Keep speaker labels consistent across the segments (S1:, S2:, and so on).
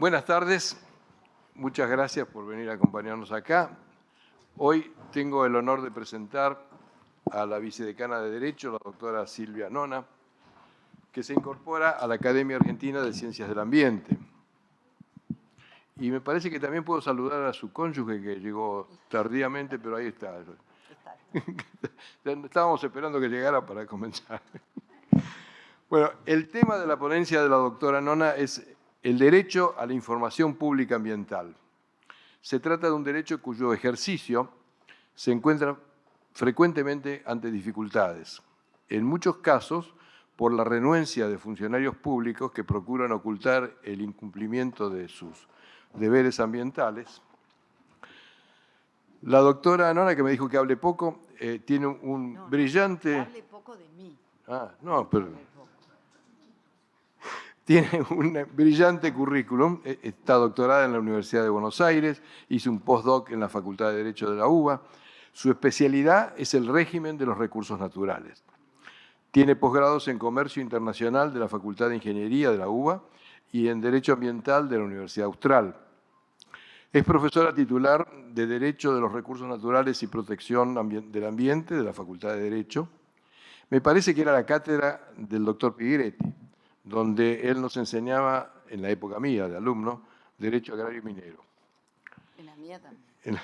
S1: Buenas tardes, muchas gracias por venir a acompañarnos acá. Hoy tengo el honor de presentar a la vicedecana de Derecho, la doctora Silvia Nona, que se incorpora a la Academia Argentina de Ciencias del Ambiente. Y me parece que también puedo saludar a su cónyuge, que llegó tardíamente, pero ahí está. Estábamos esperando que llegara para comenzar. Bueno, el tema de la ponencia de la doctora Nona es el derecho a la información pública ambiental. Se trata de un derecho cuyo ejercicio se encuentra frecuentemente ante dificultades. En muchos casos, por la renuencia de funcionarios públicos que procuran ocultar el incumplimiento de sus deberes ambientales. La doctora Nona, que me dijo que hable poco, tiene un brillante...
S2: Que hable poco de mí.
S1: No, pero... Tiene un brillante currículum, está doctorada en la Universidad de Buenos Aires, hizo un postdoc en la Facultad de Derecho de la UBA. Su especialidad es el régimen de los recursos naturales. Tiene posgrados en Comercio Internacional de la Facultad de Ingeniería de la UBA y en Derecho Ambiental de la Universidad Austral. Es profesora titular de Derecho de los Recursos Naturales y Protección del Ambiente de la Facultad de Derecho. Me parece que era la cátedra del doctor Pigretti, donde él nos enseñaba, en la época mía de alumno, Derecho Agrario y Minero.
S2: En la mía también.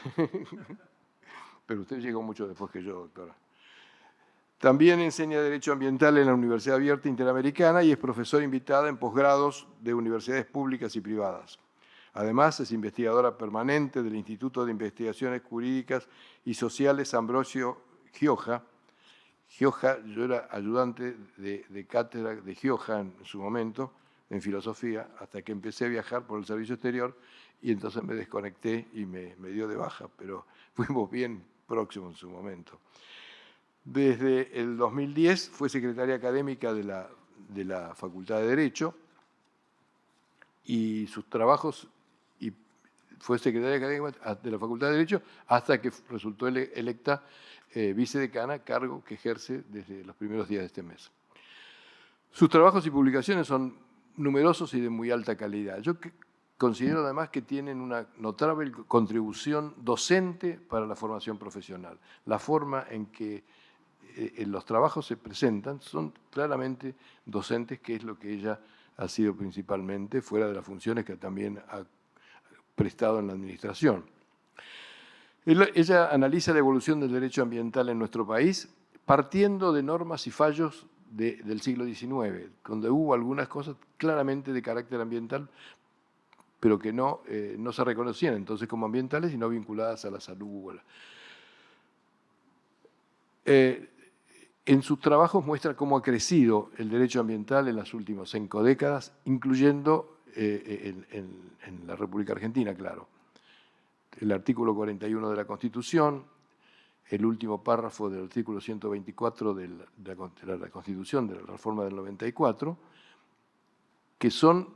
S1: Pero usted llegó mucho después que yo, doctora. También enseña Derecho Ambiental en la Universidad Abierta Interamericana y es profesora invitada en posgrados de universidades públicas y privadas. Además, es investigadora permanente del Instituto de Investigaciones Jurídicas y Sociales Ambrosio Gioja. Gioja, yo era ayudante de cátedra de Gioja en su momento, en filosofía, hasta que empecé a viajar por el servicio exterior y entonces me desconecté y me dio de baja, pero fuimos bien próximos en su momento. Desde el 2010 fue secretaria académica de la Facultad de Derecho y sus trabajos, y fue secretaria académica de la Facultad de Derecho hasta que resultó electa vicedecana, cargo que ejerce desde los primeros días de este mes. Sus trabajos y publicaciones son numerosos y de muy alta calidad. Yo considero además que tienen una notable contribución docente para la formación profesional. La forma en que los trabajos se presentan son claramente docentes, que es lo que ella ha sido principalmente, fuera de las funciones que también ha prestado en la administración. Ella analiza la evolución del derecho ambiental en nuestro país partiendo de normas y fallos del siglo XIX, donde hubo algunas cosas claramente de carácter ambiental, pero que no se reconocían entonces como ambientales y no vinculadas a la salud. En sus trabajos muestra cómo ha crecido el derecho ambiental en las últimas 5 décadas, incluyendo en la República Argentina, claro. El artículo 41 de la Constitución, el último párrafo del artículo 124 de la Constitución, de la reforma del 94, que son,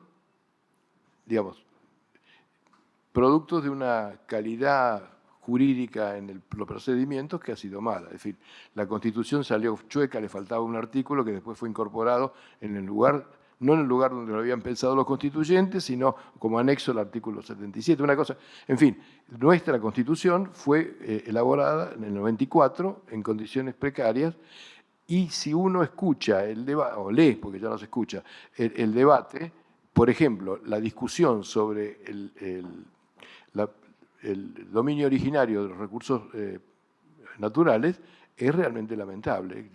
S1: digamos, productos de una calidad jurídica en los procedimientos que ha sido mala. Es decir, la Constitución salió chueca, le faltaba un artículo que después fue incorporado en el lugar, no en el lugar donde lo habían pensado los constituyentes, sino como anexo al artículo 77, una cosa. En fin, nuestra Constitución fue elaborada en el 94 en condiciones precarias y si uno escucha el debate, o lee, porque ya no se escucha, el debate, por ejemplo, la discusión sobre el dominio originario de los recursos naturales es realmente lamentable.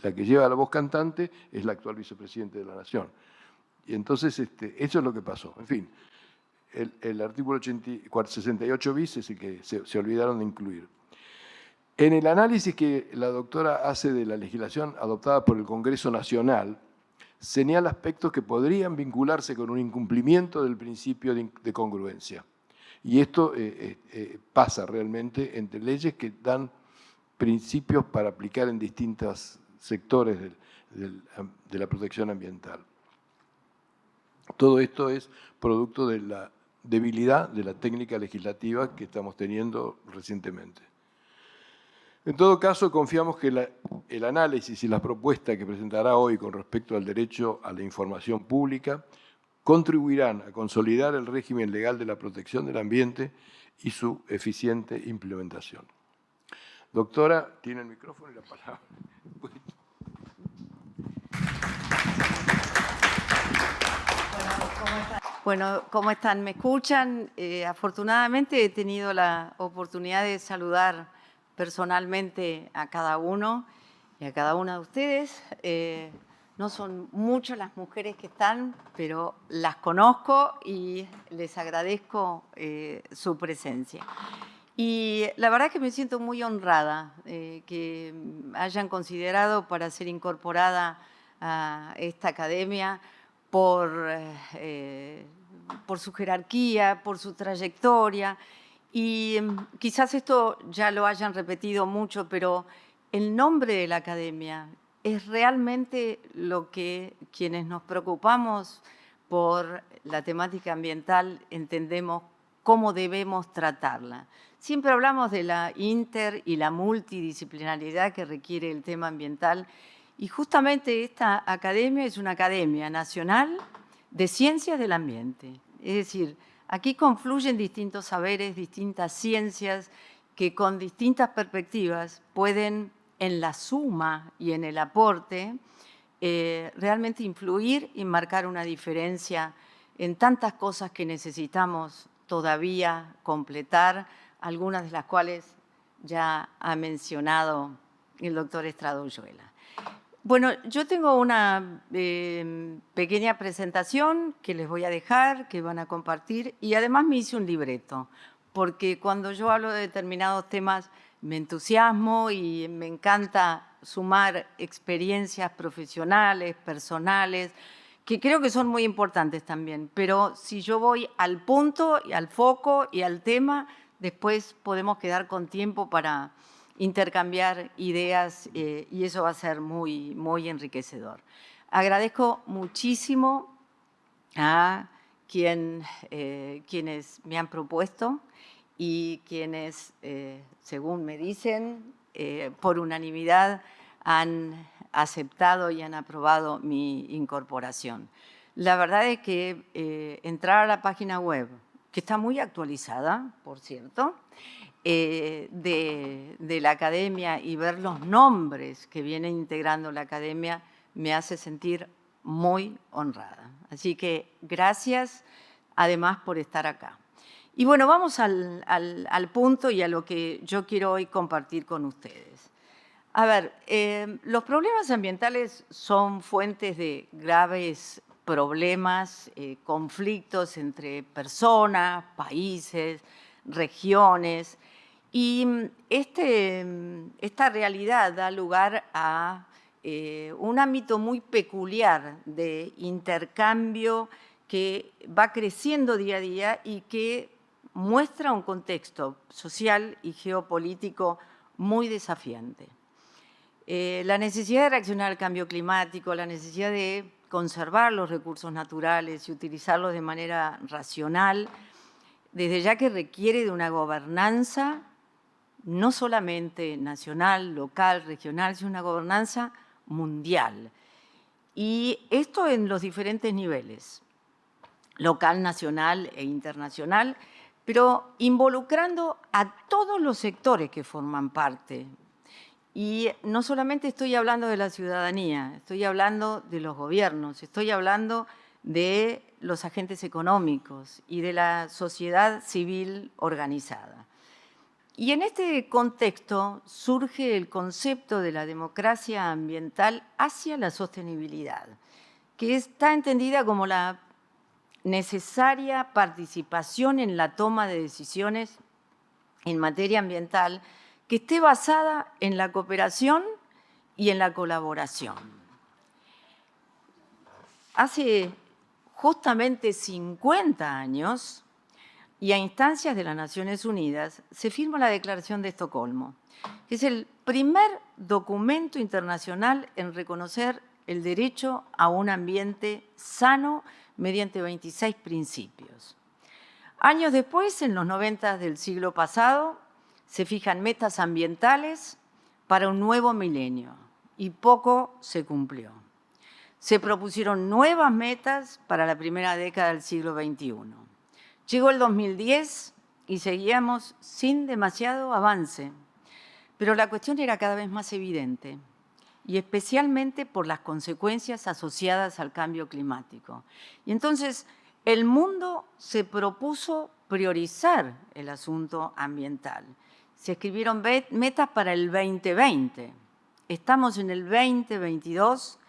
S1: La que lleva la voz cantante es la actual vicepresidente de la Nación. Y entonces eso es lo que pasó. En fin, el artículo 68 bis es el que se olvidaron de incluir. En el análisis que la doctora hace de la legislación adoptada por el Congreso Nacional, señala aspectos que podrían vincularse con un incumplimiento del principio de congruencia. Y esto pasa realmente entre leyes que dan principios para aplicar en distintos sectores de la protección ambiental. Todo esto es producto de la debilidad de la técnica legislativa que estamos teniendo recientemente. En todo caso, confiamos que el análisis y la propuesta que presentará hoy con respecto al derecho a la información pública contribuirán a consolidar el régimen legal de la protección del ambiente y su eficiente implementación. Doctora, tiene el micrófono y la palabra.
S2: Bueno, ¿cómo están? ¿Me escuchan? Afortunadamente he tenido la oportunidad de saludar personalmente a cada uno y a cada una de ustedes. No son muchas las mujeres que están, pero las conozco y les agradezco su presencia. Y la verdad es que me siento muy honrada que hayan considerado para ser incorporada a esta academia por su jerarquía, por su trayectoria. Y quizás esto ya lo hayan repetido mucho, pero el nombre de la academia es realmente lo que quienes nos preocupamos por la temática ambiental entendemos cómo debemos tratarla. Siempre hablamos de la inter y la multidisciplinariedad que requiere el tema ambiental y justamente esta academia es una academia nacional de ciencias del ambiente. Es decir, aquí confluyen distintos saberes, distintas ciencias que con distintas perspectivas pueden en la suma y en el aporte realmente influir y marcar una diferencia en tantas cosas que necesitamos todavía completar, algunas de las cuales ya ha mencionado el doctor Estrada Ulluela. Bueno, yo tengo una pequeña presentación que les voy a dejar, que van a compartir, y además me hice un libreto, porque cuando yo hablo de determinados temas me entusiasmo y me encanta sumar experiencias profesionales, personales, que creo que son muy importantes también, pero si yo voy al punto y al foco y al tema, después podemos quedar con tiempo para intercambiar ideas y eso va a ser muy, muy enriquecedor. Agradezco muchísimo a quienes me han propuesto y quienes, según me dicen, por unanimidad han aceptado y han aprobado mi incorporación. La verdad es que entrar a la página web, que está muy actualizada, por cierto, de la academia y ver los nombres que viene integrando la academia me hace sentir muy honrada. Así que gracias además por estar acá. Y bueno, vamos al punto y a lo que yo quiero hoy compartir con ustedes. A ver, los problemas ambientales son fuentes de graves problemas, conflictos entre personas, países, regiones, y esta realidad da lugar a un ámbito muy peculiar de intercambio que va creciendo día a día y que muestra un contexto social y geopolítico muy desafiante. La necesidad de reaccionar al cambio climático, la necesidad de conservar los recursos naturales y utilizarlos de manera racional, desde ya que requiere de una gobernanza no solamente nacional, local, regional, sino una gobernanza mundial. Y esto en los diferentes niveles, local, nacional e internacional, pero involucrando a todos los sectores que forman parte. Y no solamente estoy hablando de la ciudadanía, estoy hablando de los gobiernos, estoy hablando de los agentes económicos y de la sociedad civil organizada. Y en este contexto surge el concepto de la democracia ambiental hacia la sostenibilidad, que está entendida como la necesaria participación en la toma de decisiones en materia ambiental que esté basada en la cooperación y en la colaboración. Hace justamente 50 años, y a instancias de las Naciones Unidas, se firma la Declaración de Estocolmo, que es el primer documento internacional en reconocer el derecho a un ambiente sano mediante 26 principios. Años después, en los 90 del siglo pasado, se fijan metas ambientales para un nuevo milenio y poco se cumplió. se propusieron nuevas metas para la primera década del siglo XXI. Llegó el 2010 y seguíamos sin demasiado avance, pero la cuestión era cada vez más evidente, y especialmente por las consecuencias asociadas al cambio climático. Y entonces el mundo se propuso priorizar el asunto ambiental. Se escribieron metas para el 2020. Estamos en el 2022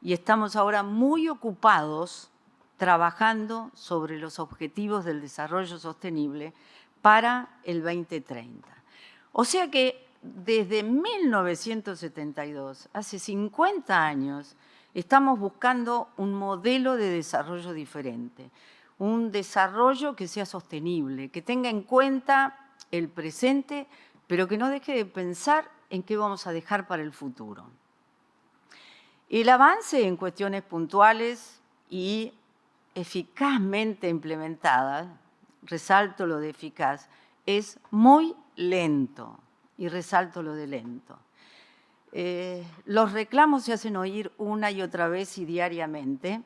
S2: y estamos ahora muy ocupados trabajando sobre los objetivos del desarrollo sostenible para el 2030. O sea que desde 1972, hace 50 años, estamos buscando un modelo de desarrollo diferente, un desarrollo que sea sostenible, que tenga en cuenta el presente, pero que no deje de pensar en qué vamos a dejar para el futuro. El avance en cuestiones puntuales y eficazmente implementadas, resalto lo de eficaz, es muy lento, y resalto lo de lento. Los reclamos se hacen oír una y otra vez y diariamente,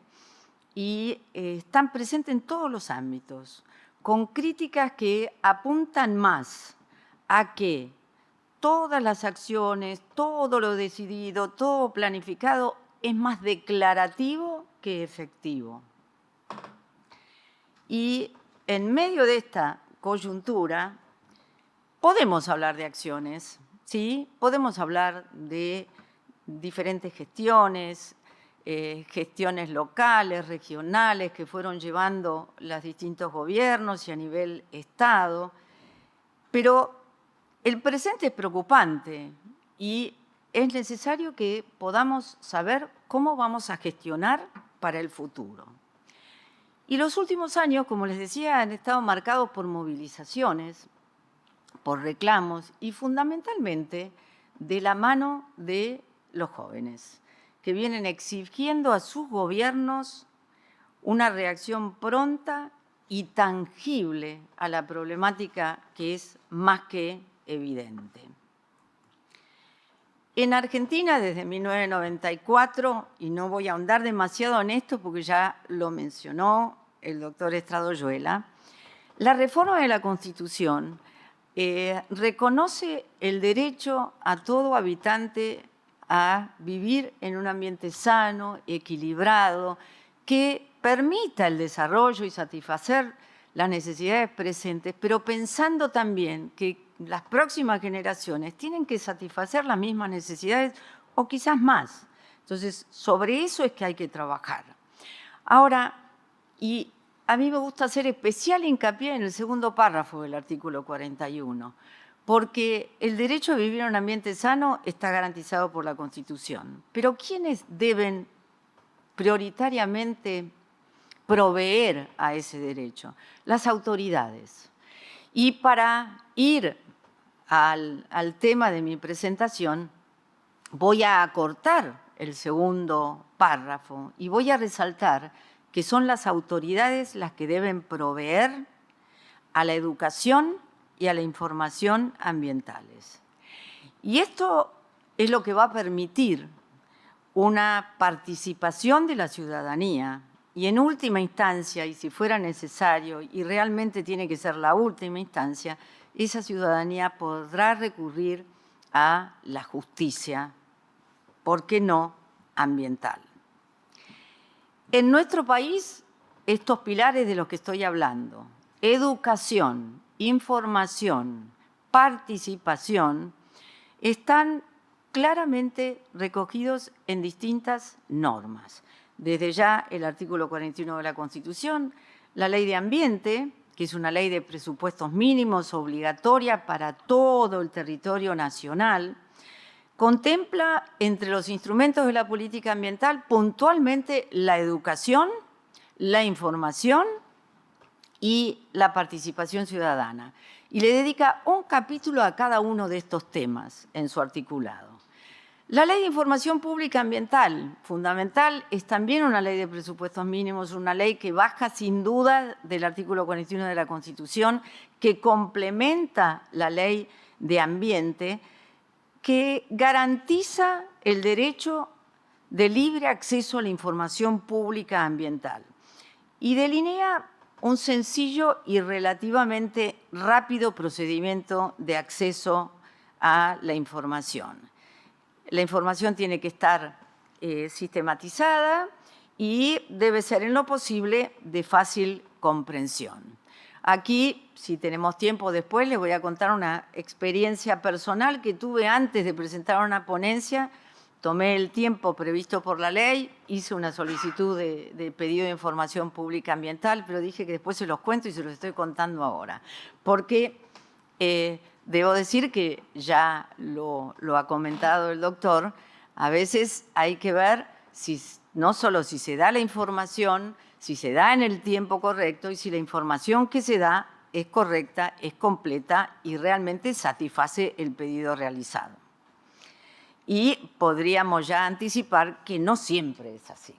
S2: y están presentes en todos los ámbitos, con críticas que apuntan más a que todas las acciones, todo lo decidido, todo planificado es más declarativo que efectivo. Y en medio de esta coyuntura podemos hablar de acciones, ¿sí? Podemos hablar de diferentes gestiones, gestiones locales, regionales, que fueron llevando los distintos gobiernos y a nivel Estado, pero el presente es preocupante y es necesario que podamos saber cómo vamos a gestionar para el futuro. Y los últimos años, como les decía, han estado marcados por movilizaciones, por reclamos y fundamentalmente de la mano de los jóvenes, que vienen exigiendo a sus gobiernos una reacción pronta y tangible a la problemática que es más que evidente. En Argentina, desde 1994, y no voy a ahondar demasiado en esto porque ya lo mencionó el doctor Estrada Oyuela, la reforma de la Constitución reconoce el derecho a todo habitante a vivir en un ambiente sano, equilibrado, que permita el desarrollo y satisfacer las necesidades presentes, pero pensando también que las próximas generaciones tienen que satisfacer las mismas necesidades o quizás más. Entonces, sobre eso es que hay que trabajar. Ahora, y a mí me gusta hacer especial hincapié en el segundo párrafo del artículo 41, porque el derecho a vivir en un ambiente sano está garantizado por la Constitución. Pero ¿quiénes deben prioritariamente proveer a ese derecho? Las autoridades. Y para ir al tema de mi presentación, voy a acortar el segundo párrafo y voy a resaltar que son las autoridades las que deben proveer a la educación y a la información ambientales. Y esto es lo que va a permitir una participación de la ciudadanía y en última instancia, y si fuera necesario, y realmente tiene que ser la última instancia, esa ciudadanía podrá recurrir a la justicia, ¿por qué no ambiental? En nuestro país, estos pilares de los que estoy hablando, educación, información, participación, están claramente recogidos en distintas normas. Desde ya el artículo 41 de la Constitución, la Ley de Ambiente, que es una ley de presupuestos mínimos obligatoria para todo el territorio nacional, contempla entre los instrumentos de la política ambiental puntualmente la educación, la información y la participación ciudadana. Y le dedica un capítulo a cada uno de estos temas en su articulado. La Ley de Información Pública Ambiental, fundamental, es también una ley de presupuestos mínimos, una ley que baja sin duda del artículo 41 de la Constitución, que complementa la Ley de Ambiente, que garantiza el derecho de libre acceso a la información pública ambiental y delinea un sencillo y relativamente rápido procedimiento de acceso a la información. La información tiene que estar sistematizada y debe ser en lo posible de fácil comprensión. Aquí, si tenemos tiempo después, les voy a contar una experiencia personal que tuve antes de presentar una ponencia. Tomé el tiempo previsto por la ley, hice una solicitud de pedido de información pública ambiental, pero dije que después se los cuento y se los estoy contando ahora. Porque debo decir que ya lo ha comentado el doctor, a veces hay que ver si, no solo si se da la información, si se da en el tiempo correcto y si la información que se da es correcta, es completa y realmente satisface el pedido realizado. Y podríamos ya anticipar que no siempre es así.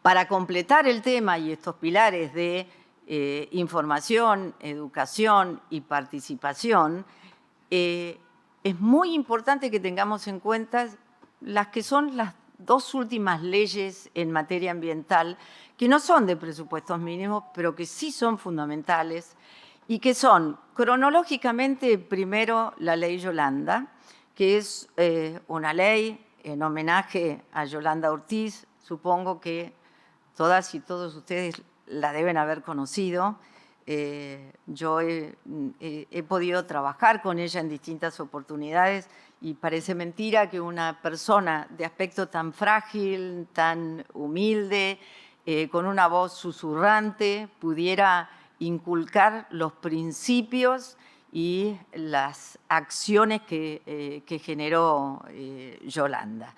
S2: Para completar el tema y estos pilares de información, educación y participación, es muy importante que tengamos en cuenta las que son las dos últimas leyes en materia ambiental, que no son de presupuestos mínimos, pero que sí son fundamentales y que son, cronológicamente, primero la Ley Yolanda, que es una ley en homenaje a Yolanda Ortiz. Supongo que todas y todos ustedes la deben haber conocido. Yo he podido trabajar con ella en distintas oportunidades y parece mentira que una persona de aspecto tan frágil, tan humilde, con una voz susurrante, pudiera inculcar los principios y las acciones que generó Yolanda.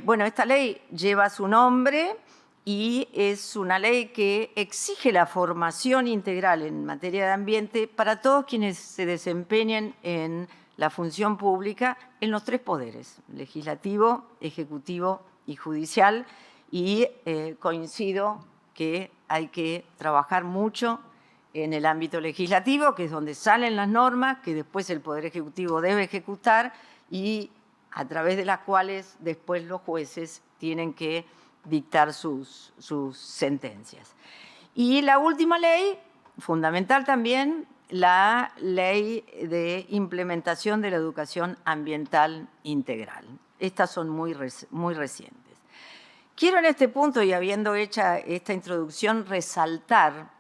S2: Bueno, esta ley lleva su nombre y es una ley que exige la formación integral en materia de ambiente para todos quienes se desempeñen en la función pública en los tres poderes, legislativo, ejecutivo y judicial, y coincido que hay que trabajar mucho en el ámbito legislativo, que es donde salen las normas, que después el Poder Ejecutivo debe ejecutar y a través de las cuales después los jueces tienen que dictar sus sentencias. Y la última ley, fundamental también, la Ley de Implementación de la Educación Ambiental Integral. Estas son muy recientes. Quiero en este punto, y habiendo hecho esta introducción, resaltar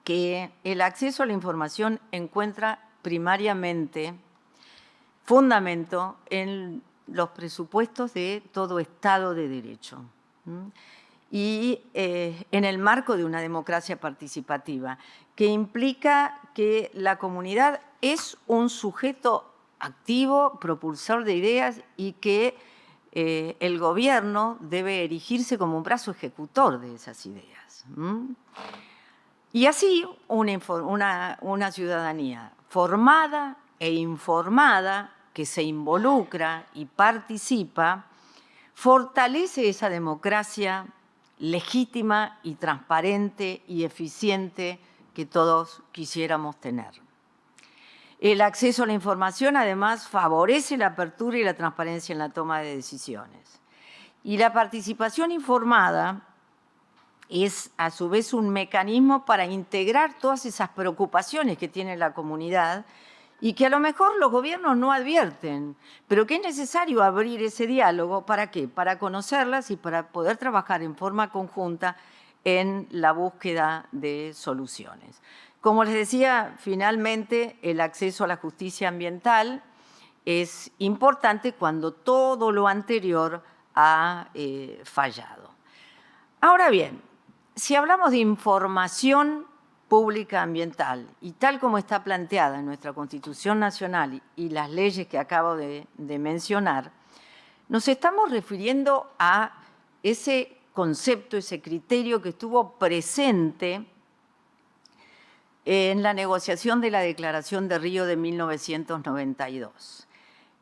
S2: que el acceso a la información encuentra primariamente fundamento en los presupuestos de todo Estado de Derecho y en el marco de una democracia participativa, que implica que la comunidad es un sujeto activo, propulsor de ideas y que el gobierno debe erigirse como un brazo ejecutor de esas ideas. Y así una ciudadanía formada e informada que se involucra y participa, fortalece esa democracia legítima y transparente y eficiente que todos quisiéramos tener. El acceso a la información, además, favorece la apertura y la transparencia en la toma de decisiones. Y la participación informada es, a su vez, un mecanismo para integrar todas esas preocupaciones que tiene la comunidad y que a lo mejor los gobiernos no advierten, pero que es necesario abrir ese diálogo. ¿Para qué? Para conocerlas y para poder trabajar en forma conjunta en la búsqueda de soluciones. Como les decía, finalmente el acceso a la justicia ambiental es importante cuando todo lo anterior ha fallado. Ahora bien, si hablamos de información pública ambiental y tal como está planteada en nuestra Constitución Nacional y las leyes que acabo de mencionar, nos estamos refiriendo a ese concepto, ese criterio que estuvo presente en la negociación de la Declaración de Río de 1992.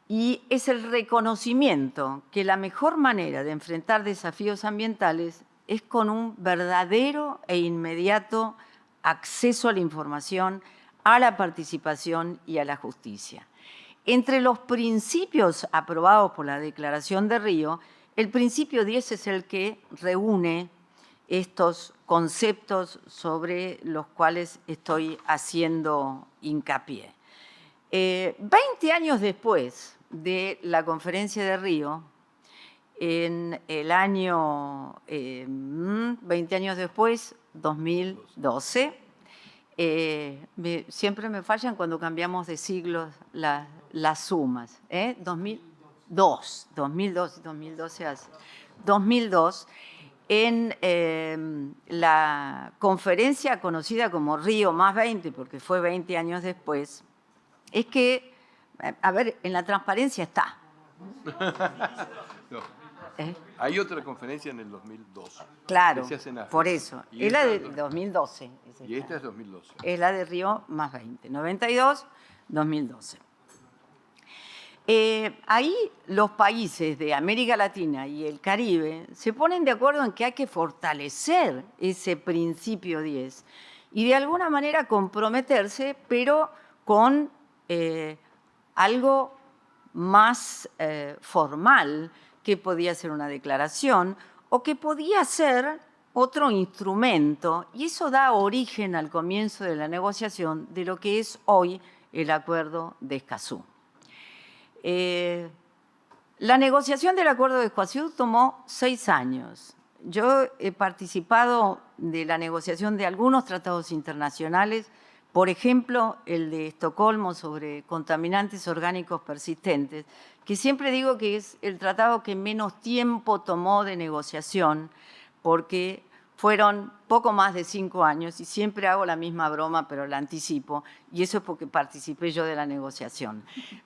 S2: Y es el reconocimiento que la mejor manera de enfrentar desafíos ambientales es con un verdadero e inmediato acceso a la información, a la participación y a la justicia. Entre los principios aprobados por la Declaración de Río, el principio 10 es el que reúne estos conceptos sobre los cuales estoy haciendo hincapié. 20 años después de la Conferencia de Río, en el año, 20 años después, 2012, siempre me fallan cuando cambiamos de siglos las sumas. 2002, 2002, en la conferencia conocida como Río más 20, porque fue 20 años después, es que, a ver, en la transparencia está.
S1: No. Hay otra conferencia en el 2002.
S2: Claro,
S1: que se hace en África.
S2: por eso. Es la de 2012.
S1: Y esta es 2012.
S2: Es la de Río más 20, 92, 2012. Ahí los países de América Latina y el Caribe se ponen de acuerdo en que hay que fortalecer ese principio 10 y de alguna manera comprometerse, pero con algo más formal, que podía ser una declaración o que podía ser otro instrumento, y eso da origen al comienzo de la negociación de lo que es hoy el Acuerdo de Escazú. La negociación del Acuerdo de Escazú tomó 6 años. Yo he participado de la negociación de algunos tratados internacionales, por ejemplo, el de Estocolmo sobre contaminantes orgánicos persistentes, que siempre digo que es el tratado que menos tiempo tomó de negociación, porque fueron poco más de 5 años, y siempre hago la misma broma, pero la anticipo, y eso es porque participé yo de la negociación.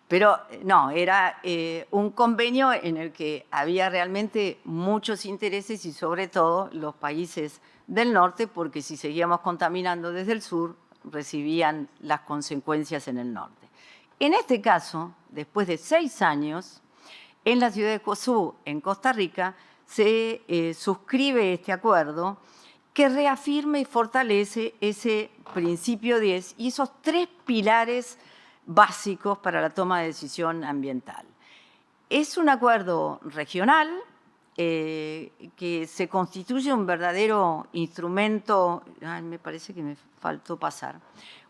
S2: Pero no, era un convenio en el que había realmente muchos intereses y sobre todo los países del norte, porque si seguíamos contaminando desde el sur, recibían las consecuencias en el norte. En este caso, después de 6 años, en la ciudad de Escazú, en Costa Rica, se suscribe este acuerdo que reafirma y fortalece ese principio 10 y esos 3 pilares básicos para la toma de decisión ambiental. Es un acuerdo regional que se constituye un verdadero instrumento, me parece que me faltó pasar,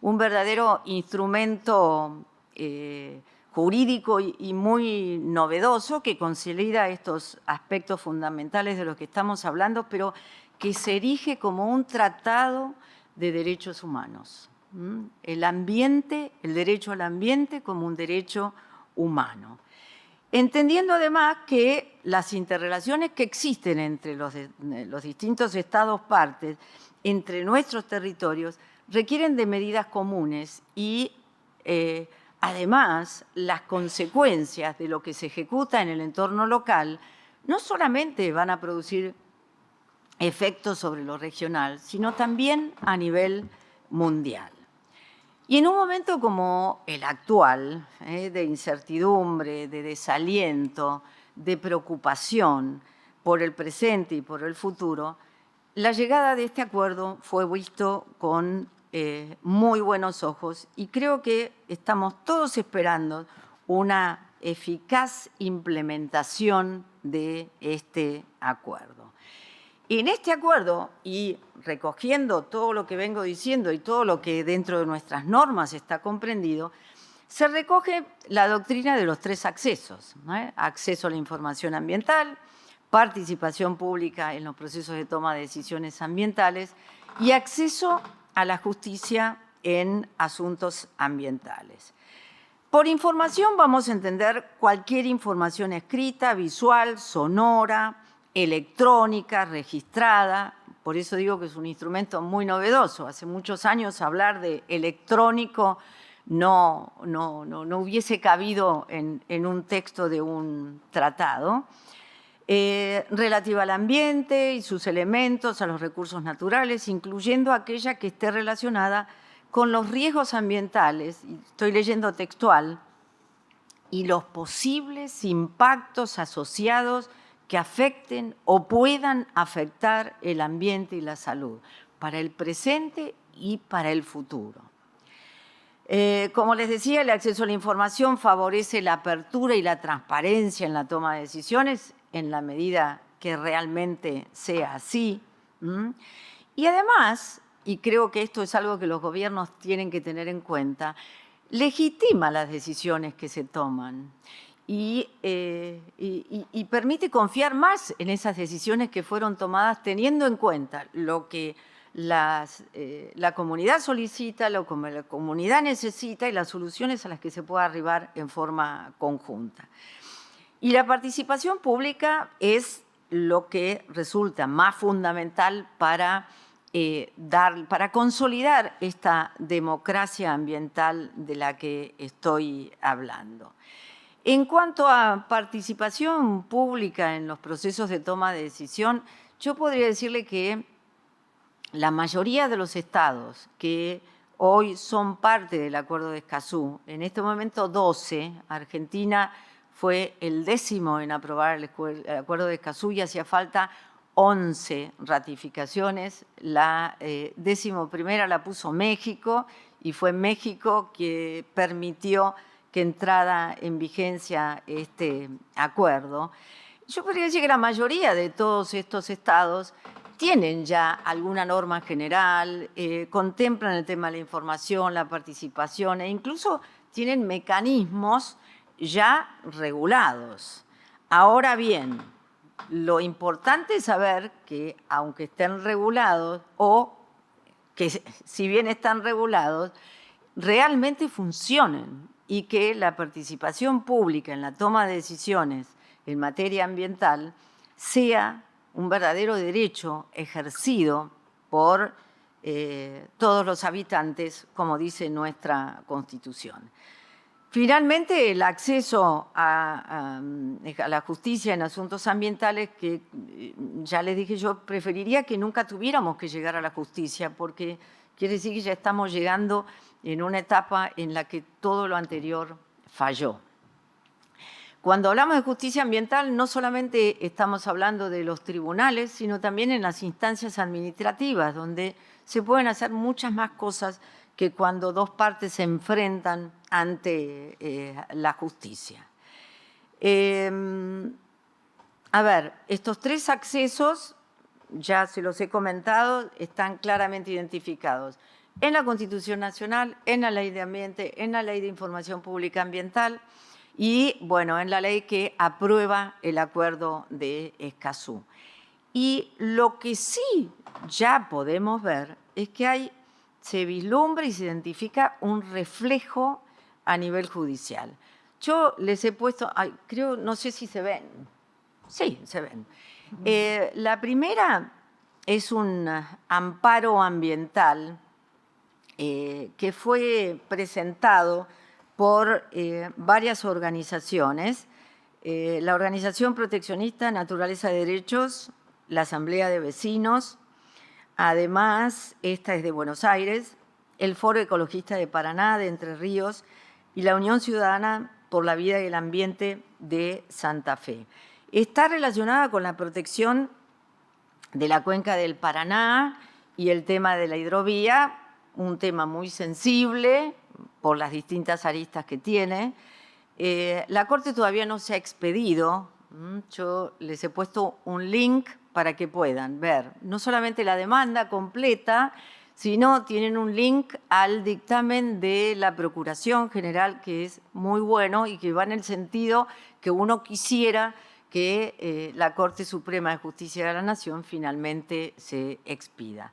S2: un verdadero instrumento jurídico y muy novedoso que consolida estos aspectos fundamentales de los que estamos hablando, pero que se erige como un tratado de derechos humanos. El ambiente, el derecho al ambiente como un derecho humano. Entendiendo además que las interrelaciones que existen entre los distintos estados partes, entre nuestros territorios, requieren de medidas comunes y además las consecuencias de lo que se ejecuta en el entorno local no solamente van a producir efectos sobre lo regional, sino también a nivel mundial. Y en un momento como el actual, de incertidumbre, de desaliento, de preocupación por el presente y por el futuro, la llegada de este acuerdo fue visto con muy buenos ojos y creo que estamos todos esperando una eficaz implementación de este acuerdo. En este acuerdo, y recogiendo todo lo que vengo diciendo y todo lo que dentro de nuestras normas está comprendido, se recoge la doctrina de los 3 accesos, ¿no? Acceso a la información ambiental, participación pública en los procesos de toma de decisiones ambientales y acceso a la justicia en asuntos ambientales. Por información vamos a entender cualquier información escrita, visual, sonora, electrónica, registrada. Por eso digo que es un instrumento muy novedoso. Hace muchos años hablar de electrónico no hubiese cabido en un texto de un tratado. Relativa al ambiente y sus elementos, a los recursos naturales, incluyendo aquella que esté relacionada con los riesgos ambientales, y estoy leyendo textual, y los posibles impactos asociados que afecten o puedan afectar el ambiente y la salud, para el presente y para el futuro. Como les decía, el acceso a la información favorece la apertura y la transparencia en la toma de decisiones en la medida que realmente sea así. Y además, y creo que esto es algo que los gobiernos tienen que tener en cuenta, legitima las decisiones que se toman y permite confiar más en esas decisiones que fueron tomadas teniendo en cuenta lo que la comunidad solicita, lo que la comunidad necesita y las soluciones a las que se pueda arribar en forma conjunta. Y la participación pública es lo que resulta más fundamental para consolidar esta democracia ambiental de la que estoy hablando. En cuanto a participación pública en los procesos de toma de decisión, yo podría decirle que la mayoría de los estados que hoy son parte del Acuerdo de Escazú, en este momento 12, Argentina fue el 10º en aprobar el Acuerdo de Escazú y hacía falta 11 ratificaciones. La 11ª la puso México y fue México que permitió que entrara en vigencia este acuerdo. Yo podría decir que la mayoría de todos estos estados tienen ya alguna norma general, contemplan el tema de la información, la participación e incluso tienen mecanismos ya regulados. Ahora bien, lo importante es saber que aunque estén regulados o que si bien están regulados, realmente funcionen y que la participación pública en la toma de decisiones en materia ambiental sea un verdadero derecho ejercido por todos los habitantes, como dice nuestra Constitución. Finalmente, el acceso a la justicia en asuntos ambientales, que ya les dije, yo preferiría que nunca tuviéramos que llegar a la justicia, porque quiere decir que ya estamos llegando en una etapa en la que todo lo anterior falló. Cuando hablamos de justicia ambiental, no solamente estamos hablando de los tribunales, sino también en las instancias administrativas, donde se pueden hacer muchas más cosas que cuando dos partes se enfrentan ante la justicia. A ver, estos 3 accesos, ya se los he comentado, están claramente identificados en la Constitución Nacional, en la Ley de Ambiente, en la Ley de Información Pública Ambiental y, bueno, en la ley que aprueba el Acuerdo de Escazú. Y lo que sí ya podemos ver es que se vislumbra y se identifica un reflejo a nivel judicial. Yo les he puesto, creo, no sé si se ven. Sí, se ven. La primera es un amparo ambiental que fue presentado por varias organizaciones. La Organización Proteccionista Naturaleza de Derechos, la Asamblea de Vecinos, además, esta es de Buenos Aires, el Foro Ecologista de Paraná, de Entre Ríos, y la Unión Ciudadana por la Vida y el Ambiente de Santa Fe. Está relacionada con la protección de la cuenca del Paraná y el tema de la hidrovía, un tema muy sensible por las distintas aristas que tiene. La Corte todavía no se ha expedido. Yo les he puesto un link para que puedan ver no solamente la demanda completa, sino tienen un link al dictamen de la Procuración General, que es muy bueno y que va en el sentido que uno quisiera que la Corte Suprema de Justicia de la Nación finalmente se expida.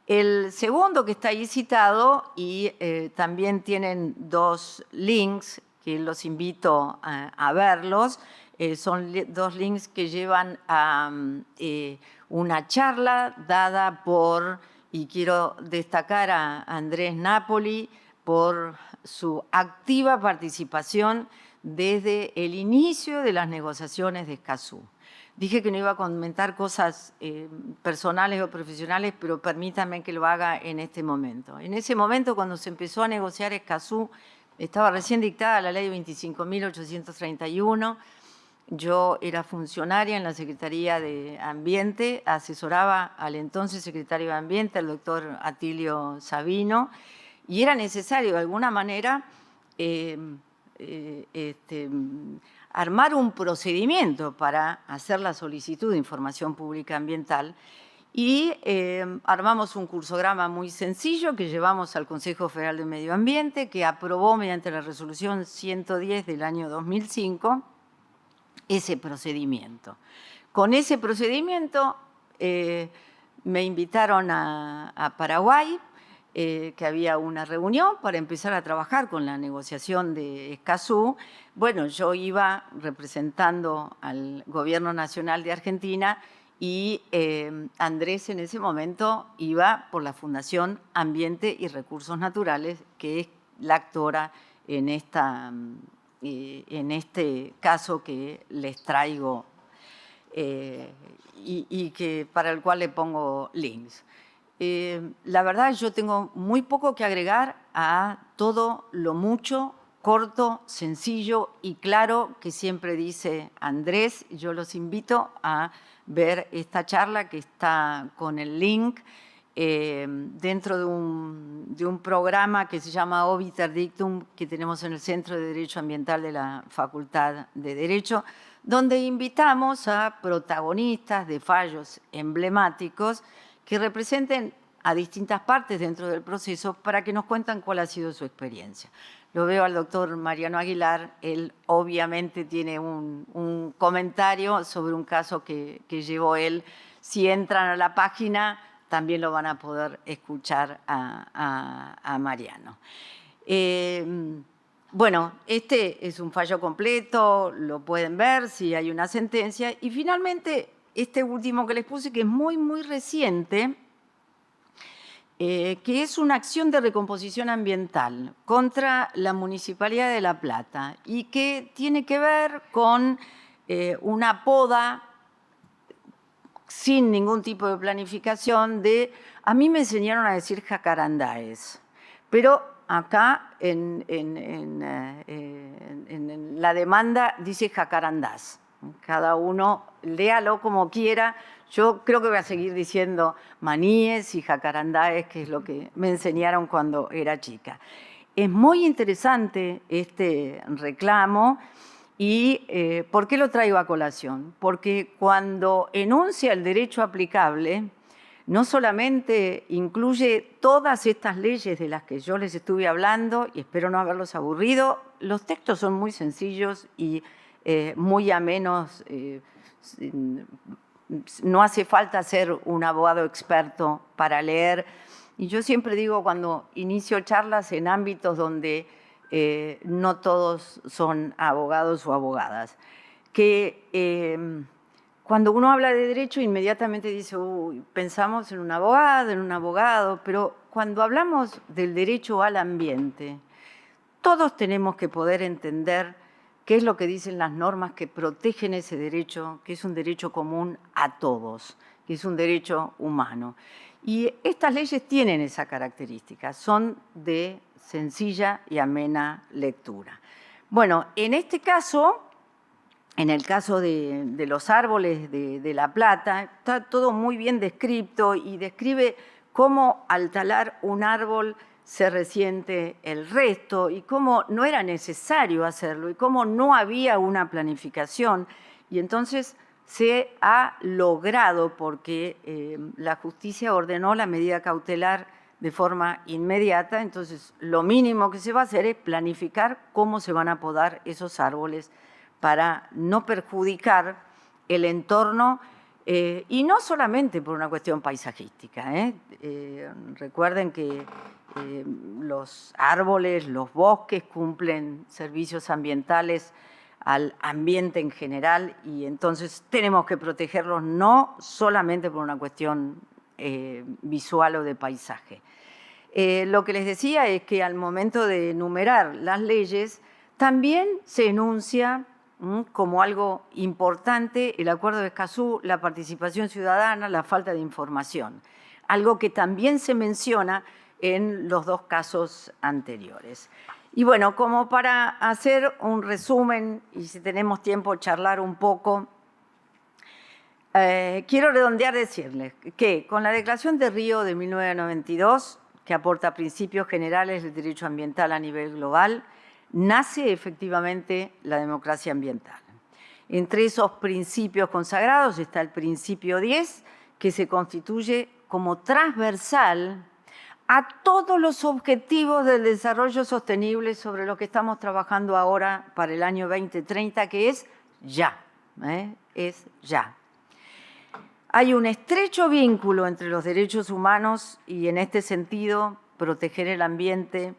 S2: El segundo que está ahí citado, y también tienen 2 links que los invito a verlos, son 2 links que llevan a una charla dada por, y quiero destacar a Andrés Napoli, por su activa participación desde el inicio de las negociaciones de Escazú. Dije que no iba a comentar cosas personales o profesionales, pero permítanme que lo haga en este momento. En ese momento, cuando se empezó a negociar Escazú, estaba recién dictada la ley 25.831. Yo era funcionaria en la Secretaría de Ambiente, asesoraba al entonces secretario de Ambiente, el doctor Atilio Sabino, y era necesario de alguna manera armar un procedimiento para hacer la solicitud de información pública ambiental y armamos un cursograma muy sencillo que llevamos al Consejo Federal de Medio Ambiente, que aprobó mediante la resolución 110 del año 2005 ese procedimiento. Con ese procedimiento me invitaron a Paraguay, que había una reunión para empezar a trabajar con la negociación de Escazú. Bueno, yo iba representando al Gobierno Nacional de Argentina y Andrés en ese momento iba por la Fundación Ambiente y Recursos Naturales, que es la actora en este caso que les traigo y para el cual le pongo links. La verdad, yo tengo muy poco que agregar a todo lo mucho, corto, sencillo y claro que siempre dice Andrés. Yo los invito a ver esta charla que está con el link dentro de un programa que se llama Obiter Dictum, que tenemos en el Centro de Derecho Ambiental de la Facultad de Derecho, donde invitamos a protagonistas de fallos emblemáticos que representen a distintas partes dentro del proceso para que nos cuentan cuál ha sido su experiencia. Lo veo al doctor Mariano Aguilar, él obviamente tiene un comentario sobre un caso que llevó él. Si entran a la página, también lo van a poder escuchar a Mariano. Bueno, este es un fallo completo, lo pueden ver si hay una sentencia. Y finalmente, este último que les puse, que es muy, muy reciente, que es una acción de recomposición ambiental contra la Municipalidad de La Plata y que tiene que ver con una poda sin ningún tipo de planificación de… A mí me enseñaron a decir jacarandáes, pero acá en la demanda dice jacarandás. Cada uno léalo como quiera. Yo creo que voy a seguir diciendo maníes y jacarandáes, que es lo que me enseñaron cuando era chica. Es muy interesante este reclamo y ¿por qué lo traigo a colación? Porque cuando enuncia el derecho aplicable, no solamente incluye todas estas leyes de las que yo les estuve hablando, y espero no haberlos aburrido, los textos son muy sencillos y muy amenos, no hace falta ser un abogado experto para leer. Y yo siempre digo cuando inicio charlas en ámbitos donde no todos son abogados o abogadas, que cuando uno habla de derecho inmediatamente dice, uy, pensamos en un abogado, pero cuando hablamos del derecho al ambiente, todos tenemos que poder entender qué es lo que dicen las normas que protegen ese derecho, que es un derecho común a todos, que es un derecho humano. Y estas leyes tienen esa característica, son de sencilla y amena lectura. Bueno, en este caso, en el caso de los árboles de La Plata, está todo muy bien descrito y describe cómo al talar un árbol se resiente el resto y cómo no era necesario hacerlo y cómo no había una planificación. Y entonces se ha logrado porque la justicia ordenó la medida cautelar de forma inmediata, entonces lo mínimo que se va a hacer es planificar cómo se van a podar esos árboles para no perjudicar el entorno y no solamente por una cuestión paisajística. Recuerden que los árboles, los bosques cumplen servicios ambientales al ambiente en general y entonces tenemos que protegerlos no solamente por una cuestión visual o de paisaje. Lo que les decía es que al momento de enumerar las leyes también se enuncia como algo importante el acuerdo de Escazú, la participación ciudadana, la falta de información, algo que también se menciona en los dos casos anteriores. Y bueno, como para hacer un resumen, y si tenemos tiempo charlar un poco, quiero redondear decirles que con la Declaración de Río de 1992 que aporta principios generales del derecho ambiental a nivel global, nace efectivamente la democracia ambiental. Entre esos principios consagrados está el principio 10, que se constituye como transversal a todos los objetivos del desarrollo sostenible sobre los que estamos trabajando ahora para el año 2030, que es ya, es ya. Hay un estrecho vínculo entre los derechos humanos y, en este sentido, proteger el ambiente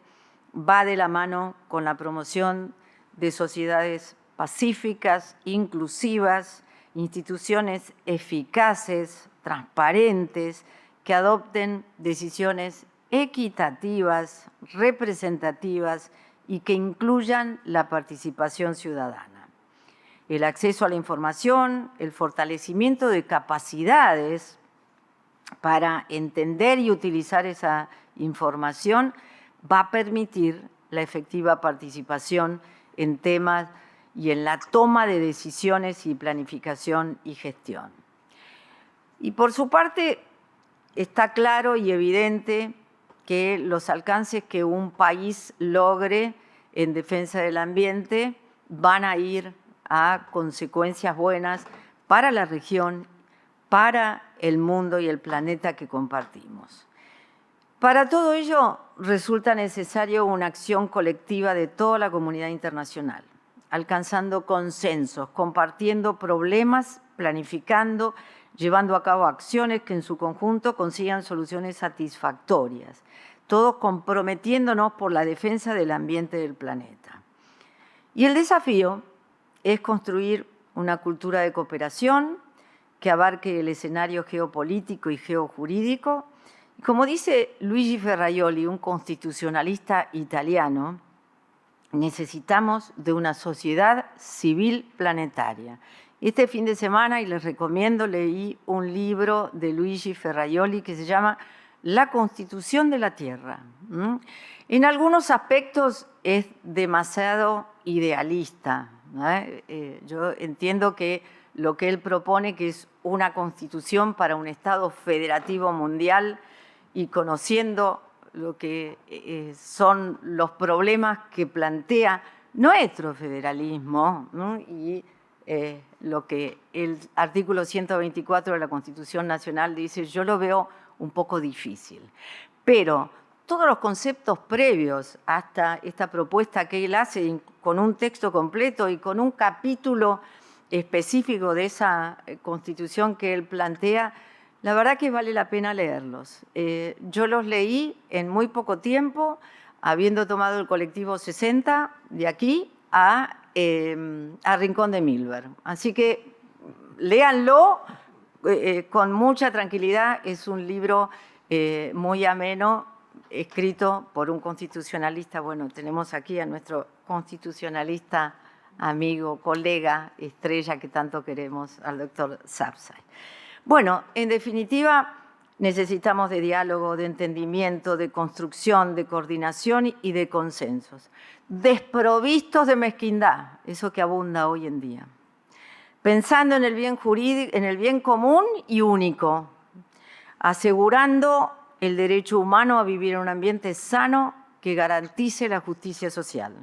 S2: va de la mano con la promoción de sociedades pacíficas, inclusivas, instituciones eficaces, transparentes, que adopten decisiones equitativas, representativas y que incluyan la participación ciudadana. El acceso a la información, el fortalecimiento de capacidades para entender y utilizar esa información va a permitir la efectiva participación en temas y en la toma de decisiones y planificación y gestión. Y por su parte, está claro y evidente que los alcances que un país logre en defensa del ambiente van a ir a consecuencias buenas para la región, para el mundo y el planeta que compartimos. Para todo ello resulta necesario una acción colectiva de toda la comunidad internacional, alcanzando consensos, compartiendo problemas, planificando, llevando a cabo acciones que en su conjunto consigan soluciones satisfactorias, todos comprometiéndonos por la defensa del ambiente del planeta. Y el desafío es construir una cultura de cooperación que abarque el escenario geopolítico y geojurídico. Y como dice Luigi Ferrajoli, un constitucionalista italiano, necesitamos de una sociedad civil planetaria. Este fin de semana, y les recomiendo, leí un libro de Luigi Ferrajoli que se llama La Constitución de la Tierra. En algunos aspectos es demasiado idealista. Yo entiendo que lo que él propone, que es una constitución para un Estado federativo mundial y conociendo lo que son los problemas que plantea nuestro federalismo, ¿no? Y lo que el artículo 124 de la Constitución Nacional dice, yo lo veo un poco difícil. Pero todos los conceptos previos hasta esta propuesta que él hace, con un texto completo y con un capítulo específico de esa Constitución que él plantea, la verdad que vale la pena leerlos. Yo los leí en muy poco tiempo, habiendo tomado el colectivo 60 de aquí a Rincón de Milver. Así que léanlo con mucha tranquilidad. Es un libro muy ameno, escrito por un constitucionalista. Bueno, tenemos aquí a nuestro constitucionalista amigo, colega, estrella que tanto queremos, al doctor Sapsay. Bueno, en definitiva, necesitamos de diálogo, de entendimiento, de construcción, de coordinación y de consensos, desprovistos de mezquindad, eso que abunda hoy en día, pensando en el bien jurídico, en el bien común y único, asegurando el derecho humano a vivir en un ambiente sano que garantice la justicia social.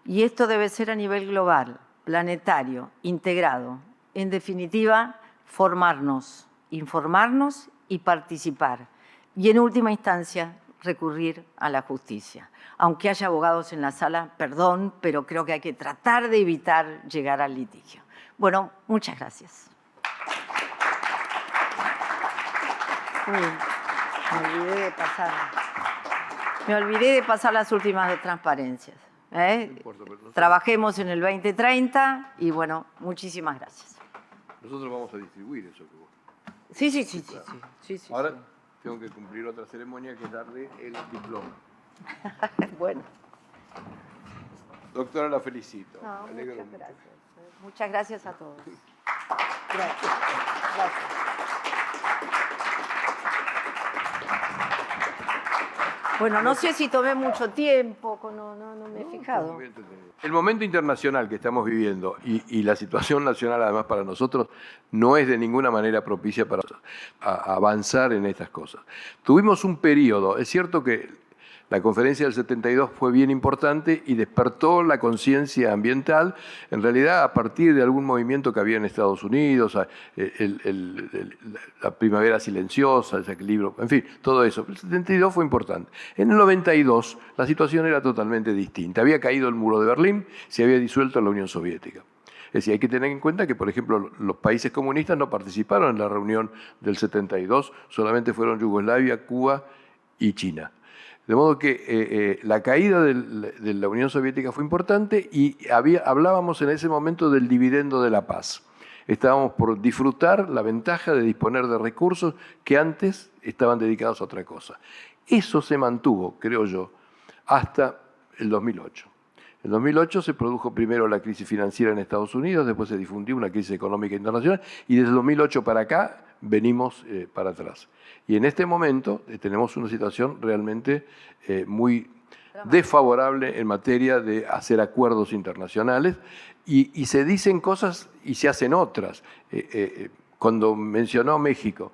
S2: Y esto debe ser a nivel global, planetario, integrado. En definitiva, formarnos, informarnos y participar. Y en última instancia, recurrir a la justicia. Aunque haya abogados en la sala, perdón, pero creo que hay que tratar de evitar llegar al litigio. Bueno, muchas gracias. Me olvidé de pasar las últimas de transparencias. Trabajemos en el 2030 y bueno, muchísimas gracias.
S1: Nosotros vamos a distribuir eso que vos.
S2: Sí.
S1: Ahora tengo que cumplir otra ceremonia que es darle el diploma.
S2: Bueno.
S1: Doctora, la felicito.
S2: No,
S1: Me alegro
S2: muchas
S1: mucho.
S2: gracias. Muchas gracias a todos. Gracias. Bueno, no sé si tomé mucho tiempo, no me he fijado.
S1: El momento internacional que estamos viviendo y la situación nacional, además, para nosotros, no es de ninguna manera propicia para avanzar en estas cosas. Tuvimos un periodo, es cierto que la conferencia del 72 fue bien importante y despertó la conciencia ambiental, en realidad a partir de algún movimiento que había en Estados Unidos, la primavera silenciosa, ese libro, en fin, todo eso. El 72 fue importante. En el 92 la situación era totalmente distinta. Había caído el muro de Berlín, se había disuelto la Unión Soviética. Es decir, hay que tener en cuenta que, por ejemplo, los países comunistas no participaron en la reunión del 72, solamente fueron Yugoslavia, Cuba y China. De modo que la caída de la Unión Soviética fue importante y hablábamos en ese momento del dividendo de la paz. Estábamos por disfrutar la ventaja de disponer de recursos que antes estaban dedicados a otra cosa. Eso se mantuvo, creo yo, hasta el 2008. En 2008 se produjo primero la crisis financiera en Estados Unidos, después se difundió una crisis económica internacional y desde el 2008 para acá venimos para atrás. Y en este momento tenemos una situación realmente muy desfavorable en materia de hacer acuerdos internacionales y se dicen cosas y se hacen otras. Cuando mencionó México,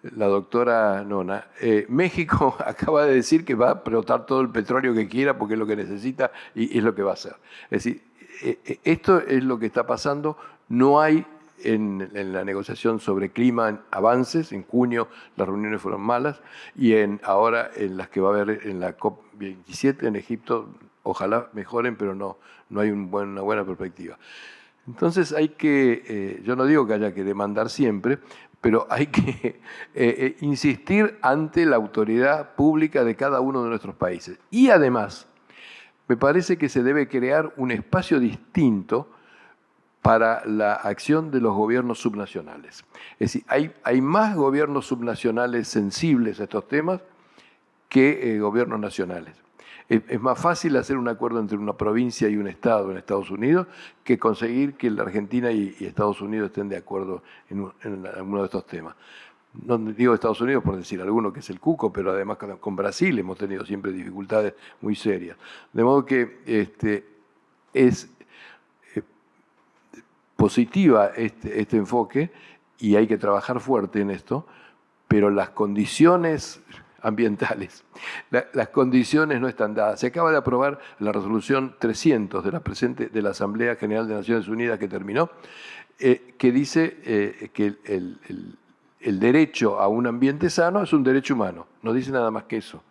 S1: la doctora Nona, México acaba de decir que va a explotar todo el petróleo que quiera porque es lo que necesita y es lo que va a hacer. Es decir, esto es lo que está pasando. No hay en la negociación sobre clima avances. En junio las reuniones fueron malas y ahora en las que va a haber en la COP27 en Egipto, ojalá mejoren, pero no hay una buena perspectiva. Entonces hay que, yo no digo que haya que demandar siempre, pero hay que insistir ante la autoridad pública de cada uno de nuestros países. Y además, me parece que se debe crear un espacio distinto para la acción de los gobiernos subnacionales. Es decir, hay más gobiernos subnacionales sensibles a estos temas que gobiernos nacionales. Es más fácil hacer un acuerdo entre una provincia y un estado en Estados Unidos que conseguir que la Argentina y Estados Unidos estén de acuerdo en alguno de estos temas. No digo Estados Unidos por decir alguno que es el cuco, pero además con Brasil hemos tenido siempre dificultades muy serias. De modo que es positiva este enfoque y hay que trabajar fuerte en esto, pero las condiciones ambientales, las condiciones no están dadas. Se acaba de aprobar la resolución 300 de la Asamblea General de Naciones Unidas que terminó, que dice que el derecho a un ambiente sano es un derecho humano, no dice nada más que eso.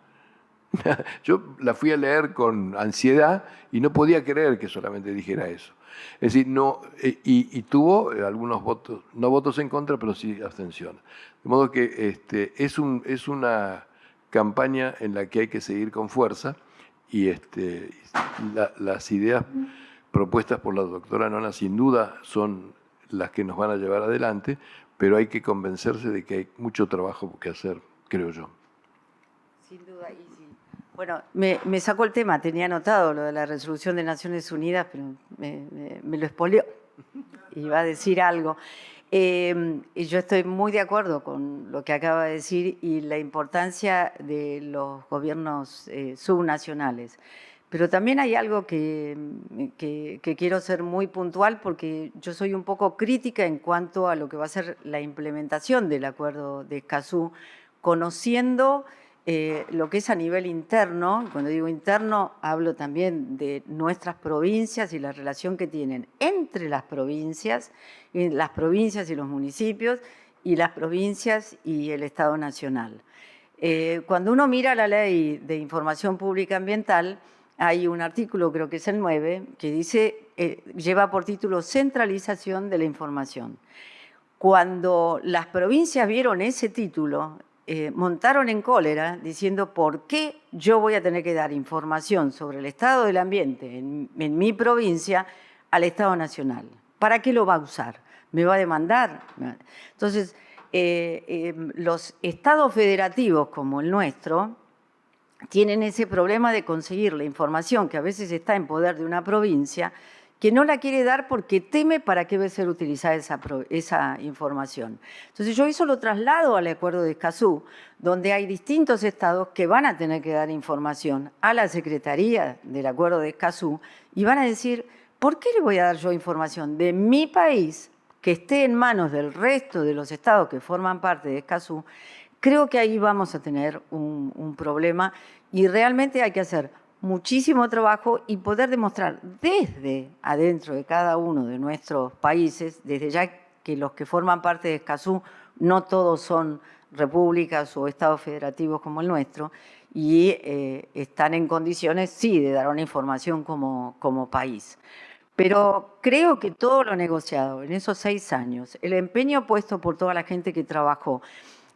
S1: Yo la fui a leer con ansiedad y no podía creer que solamente dijera eso. Es decir, no, y tuvo algunos votos, no votos en contra, pero sí abstenciones. De modo que es una campaña en la que hay que seguir con fuerza y las ideas propuestas por la doctora Nona sin duda son las que nos van a llevar adelante, pero hay que convencerse de que hay mucho trabajo que hacer, creo yo.
S2: Sin duda, y sí. Bueno, me sacó el tema, tenía anotado lo de la resolución de Naciones Unidas, pero me lo expolió. Iba a decir algo. Y yo estoy muy de acuerdo con lo que acaba de decir y la importancia de los gobiernos subnacionales. Pero también hay algo que quiero ser muy puntual porque yo soy un poco crítica en cuanto a lo que va a ser la implementación del Acuerdo de Escazú, conociendo lo que es a nivel interno. Cuando digo interno, hablo también de nuestras provincias y la relación que tienen entre las provincias y los municipios y las provincias y el Estado Nacional. Cuando uno mira la Ley de Información Pública Ambiental, hay un artículo, creo que es el 9, que dice, lleva por título Centralización de la Información. Cuando las provincias vieron ese título, montaron en cólera diciendo ¿por qué yo voy a tener que dar información sobre el estado del ambiente en mi provincia al Estado Nacional? ¿Para qué lo va a usar? ¿Me va a demandar? Entonces, los estados federativos como el nuestro tienen ese problema de conseguir la información que a veces está en poder de una provincia que no la quiere dar porque teme para qué va a ser utilizada esa información. Entonces yo eso lo traslado al Acuerdo de Escazú, donde hay distintos estados que van a tener que dar información a la Secretaría del Acuerdo de Escazú y van a decir, ¿por qué le voy a dar yo información de mi país que esté en manos del resto de los estados que forman parte de Escazú? Creo que ahí vamos a tener un problema y realmente hay que hacer muchísimo trabajo y poder demostrar desde adentro de cada uno de nuestros países, desde ya que los que forman parte de Escazú no todos son repúblicas o estados federativos como el nuestro, y están en condiciones, sí, de dar una información como país. Pero creo que todo lo negociado en esos 6 años, el empeño puesto por toda la gente que trabajó,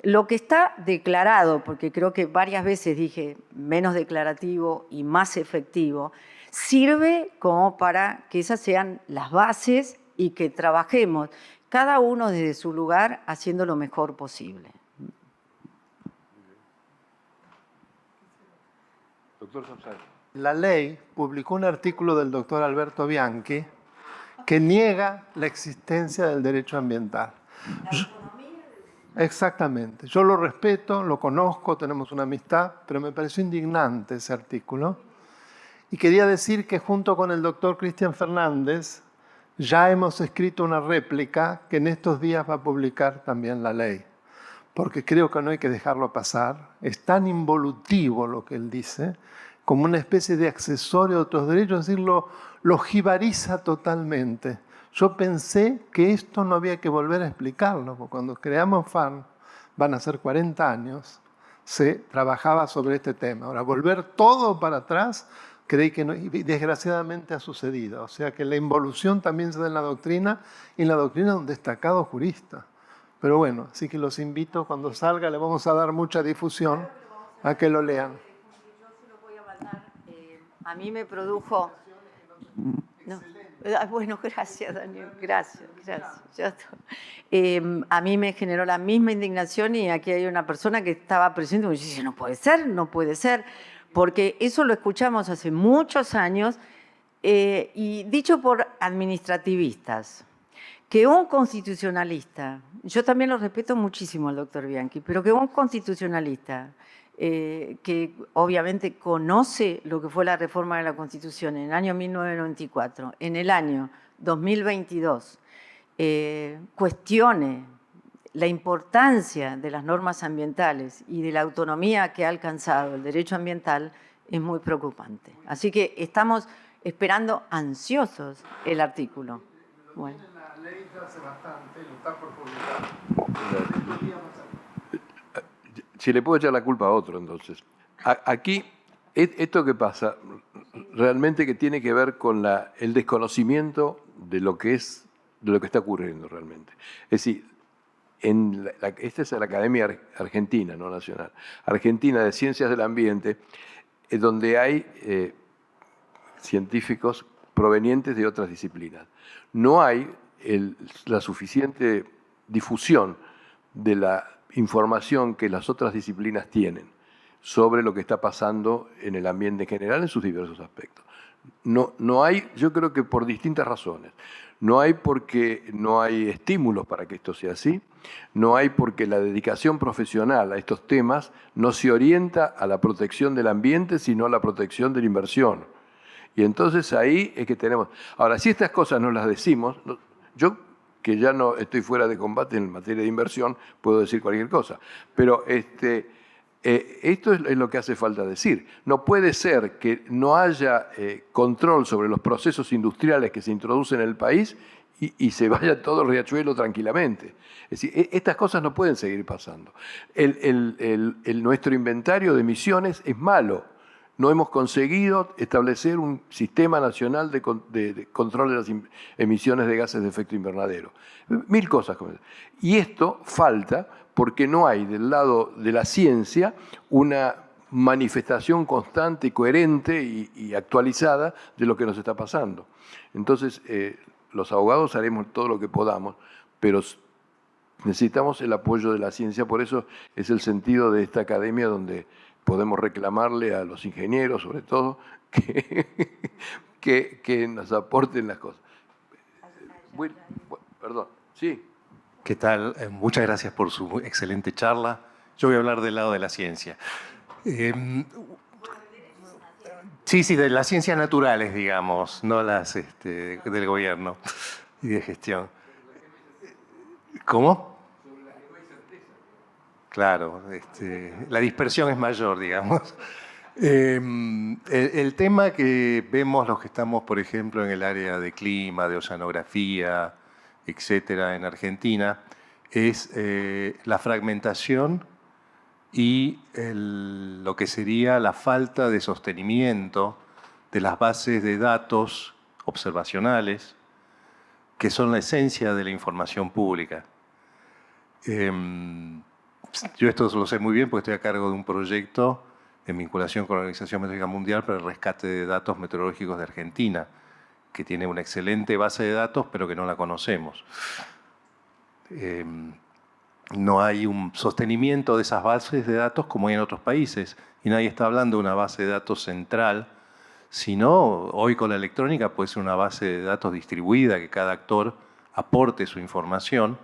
S2: lo que está declarado, porque creo que varias veces dije menos declarativo y más efectivo, sirve como para que esas sean las bases y que trabajemos cada uno desde su lugar haciendo lo mejor posible.
S1: Doctor Sapsay.
S3: La ley publicó un artículo del doctor Alberto Bianchi que niega la existencia del derecho ambiental. Exactamente. Yo lo respeto, lo conozco, tenemos una amistad, pero me pareció indignante ese artículo. Y quería decir que junto con el doctor Cristian Fernández ya hemos escrito una réplica que en estos días va a publicar también la ley. Porque creo que no hay que dejarlo pasar. Es tan involutivo lo que él dice, como una especie de accesorio de otros derechos, es decir, lo jibariza totalmente. Yo pensé que esto no había que volver a explicarlo, porque cuando creamos FARN, van a ser 40 años, se trabajaba sobre este tema. Ahora, volver todo para atrás, creí que no, y desgraciadamente ha sucedido. O sea que la involución también se da en la doctrina, y en la doctrina de un destacado jurista. Pero bueno, así que los invito, cuando salga le vamos a dar mucha difusión a que lo lean.
S2: Yo se lo voy a mandar. A mí me produjo... No. Bueno, gracias, Daniel. Gracias. A mí me generó la misma indignación y aquí hay una persona que estaba presente y me dice, no puede ser, porque eso lo escuchamos hace muchos años y dicho por administrativistas, que un constitucionalista, yo también lo respeto muchísimo al doctor Bianchi, pero que un constitucionalista que obviamente conoce lo que fue la reforma de la Constitución en el año 1994, en el año 2022, cuestione la importancia de las normas ambientales y de la autonomía que ha alcanzado el derecho ambiental, es muy preocupante. Así que estamos esperando ansiosos el artículo. Bueno.
S3: La ley hace bastante, lo está por publicar.
S1: Si le puedo echar la culpa a otro, entonces. Aquí, esto que pasa, realmente que tiene que ver con el desconocimiento de lo que está ocurriendo realmente. Es decir, esta es la Academia Argentina, no Nacional, Argentina de Ciencias del Ambiente, donde hay científicos provenientes de otras disciplinas. No hay la suficiente difusión de la información que las otras disciplinas tienen sobre lo que está pasando en el ambiente en general en sus diversos aspectos. No hay, yo creo que por distintas razones. No hay porque no hay estímulos para que esto sea así, no hay porque la dedicación profesional a estos temas no se orienta a la protección del ambiente, sino a la protección de la inversión. Y entonces ahí es que tenemos... Ahora, si estas cosas no las decimos, yo que ya no estoy fuera de combate en materia de inversión, puedo decir cualquier cosa. Pero esto es lo que hace falta decir. No puede ser que no haya control sobre los procesos industriales que se introducen en el país y se vaya todo el riachuelo tranquilamente. Es decir, estas cosas no pueden seguir pasando. Nuestro inventario de emisiones es malo. No hemos conseguido establecer un sistema nacional de control de las emisiones de gases de efecto invernadero. 1000 cosas. Y esto falta porque no hay del lado de la ciencia una manifestación constante, coherente y actualizada de lo que nos está pasando. Entonces, los abogados haremos todo lo que podamos, pero necesitamos el apoyo de la ciencia. Por eso es el sentido de esta academia donde podemos reclamarle a los ingenieros, sobre todo, que nos aporten las cosas. Perdón, sí.
S4: ¿Qué tal? Muchas gracias por su excelente charla. Yo voy a hablar del lado de la ciencia. Sí, de las ciencias naturales, digamos, no las del gobierno y de gestión. ¿Cómo? Claro, la dispersión es mayor, digamos. El tema que vemos los que estamos, por ejemplo, en el área de clima, de oceanografía, etcétera, en Argentina, es la fragmentación y lo que sería la falta de sostenimiento de las bases de datos observacionales, que son la esencia de la información pública. Yo esto lo sé muy bien porque estoy a cargo de un proyecto en vinculación con la Organización Meteorológica Mundial para el rescate de datos meteorológicos de Argentina, que tiene una excelente base de datos, pero que no la conocemos. No hay un sostenimiento de esas bases de datos como hay en otros países, y nadie está hablando de una base de datos central, sino hoy con la electrónica puede ser una base de datos distribuida, que cada actor aporte su información,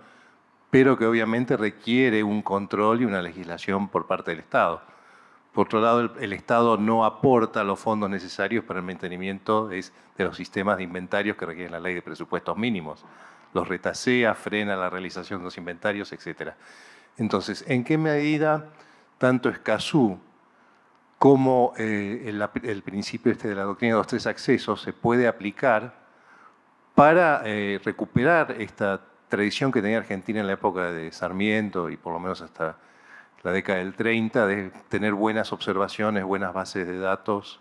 S4: pero que obviamente requiere un control y una legislación por parte del Estado. Por otro lado, el Estado no aporta los fondos necesarios para el mantenimiento de los sistemas de inventarios que requieren la ley de presupuestos mínimos. Los retasea, frena la realización de los inventarios, etc. Entonces, ¿en qué medida tanto Escazú como el principio de la doctrina de los tres accesos se puede aplicar para recuperar esta tradición que tenía Argentina en la época de Sarmiento y por lo menos hasta la década del 30, de tener buenas observaciones, buenas bases de datos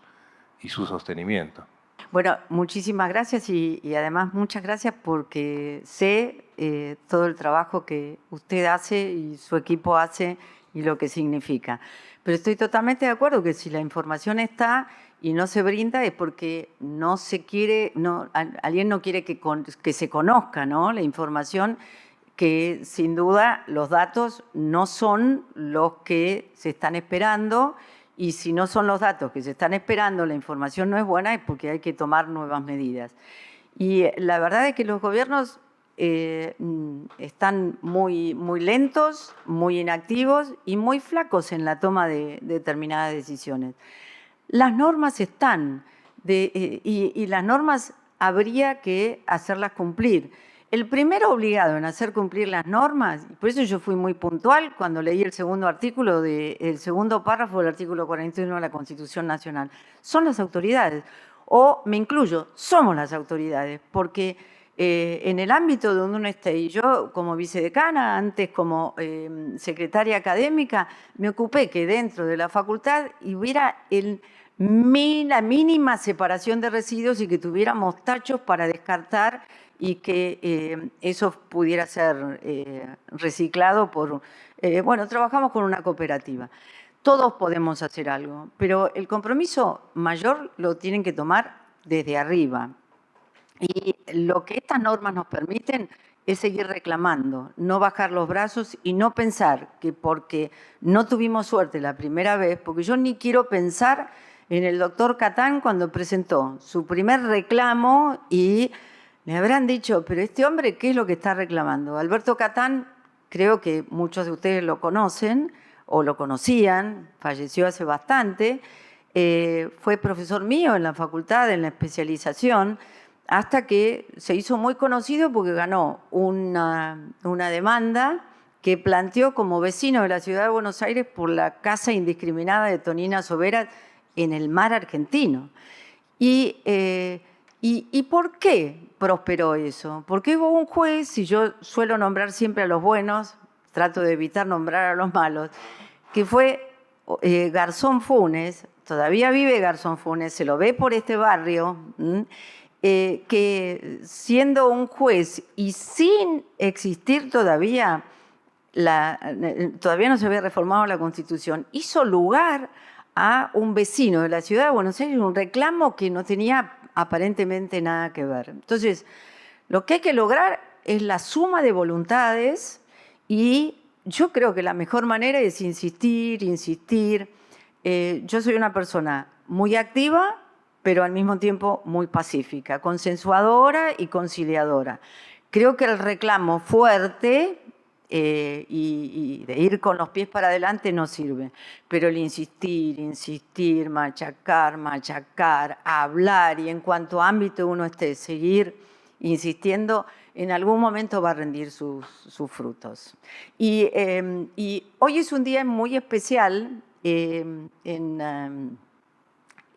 S4: y su sostenimiento?
S2: Bueno, muchísimas gracias y además muchas gracias porque sé todo el trabajo que usted hace y su equipo hace y lo que significa. Pero estoy totalmente de acuerdo que si la información está y no se brinda es porque no se quiere, alguien no quiere que se conozca, ¿no?, la información, que sin duda los datos no son los que se están esperando, y si no son los datos que se están esperando, la información no es buena, es porque hay que tomar nuevas medidas. Y la verdad es que los gobiernos están muy lentos, muy inactivos y muy flacos en la toma de determinadas decisiones. Las normas están, y las normas habría que hacerlas cumplir. El primero obligado en hacer cumplir las normas, y por eso yo fui muy puntual cuando leí el segundo artículo, el segundo párrafo del artículo 41 de la Constitución Nacional, son las autoridades. O me incluyo, somos las autoridades, porque en el ámbito donde uno esté, y yo como vicedecana, antes como secretaria académica, me ocupé que dentro de la facultad hubiera la mínima separación de residuos y que tuviéramos tachos para descartar y que eso pudiera ser reciclado por… bueno, trabajamos con una cooperativa. Todos podemos hacer algo, pero el compromiso mayor lo tienen que tomar desde arriba. Y lo que estas normas nos permiten es seguir reclamando, no bajar los brazos y no pensar que porque no tuvimos suerte la primera vez, porque yo ni quiero pensar en el doctor Catán cuando presentó su primer reclamo y le habrán dicho, pero este hombre, ¿qué es lo que está reclamando? Alberto Catán, creo que muchos de ustedes lo conocen o lo conocían, falleció hace bastante, fue profesor mío en la facultad, en la especialización, hasta que se hizo muy conocido porque ganó una demanda que planteó como vecino de la ciudad de Buenos Aires por la caza indiscriminada de Tonina Sobera en el mar argentino. ¿Y por qué prosperó eso? Porque hubo un juez, y yo suelo nombrar siempre a los buenos, trato de evitar nombrar a los malos, que fue Garzón Funes, todavía vive Garzón Funes, se lo ve por este barrio, que siendo un juez y sin existir todavía no se había reformado la Constitución, hizo lugar a un vecino de la ciudad de Buenos Aires, un reclamo que no tenía aparentemente nada que ver. Entonces, lo que hay que lograr es la suma de voluntades y yo creo que la mejor manera es insistir. Yo soy una persona muy activa, pero al mismo tiempo muy pacífica, consensuadora y conciliadora. Creo que el reclamo fuerte y de ir con los pies para adelante no sirve, pero el insistir, machacar, hablar y en cuanto ámbito uno esté, seguir insistiendo, en algún momento va a rendir sus frutos. Y hoy es un día muy especial.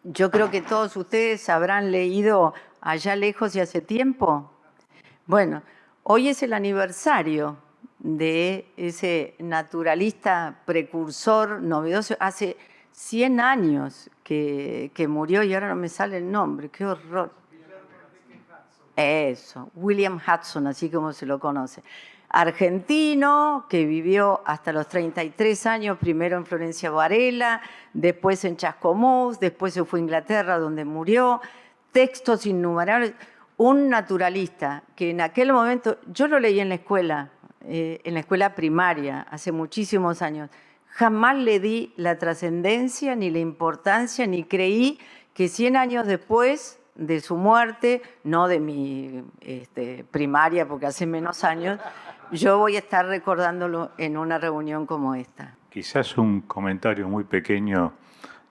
S2: Yo creo que todos ustedes habrán leído Allá lejos y hace tiempo. Bueno, hoy es el aniversario de ese naturalista precursor novedoso. Hace 100 años que murió y ahora no me sale el nombre. ¡Qué horror! Eso, William Hudson, así como se lo conoce. Argentino, que vivió hasta los 33 años, primero en Florencia Varela, después en Chascomús, después se fue a Inglaterra, donde murió. Textos innumerables. Un naturalista que en aquel momento, yo lo leí en la escuela primaria, hace muchísimos años. Jamás le di la trascendencia, ni la importancia, ni creí que 100 años después de su muerte, no de mi primaria, porque hace menos años, yo voy a estar recordándolo en una reunión como esta.
S5: Quizás un comentario muy pequeño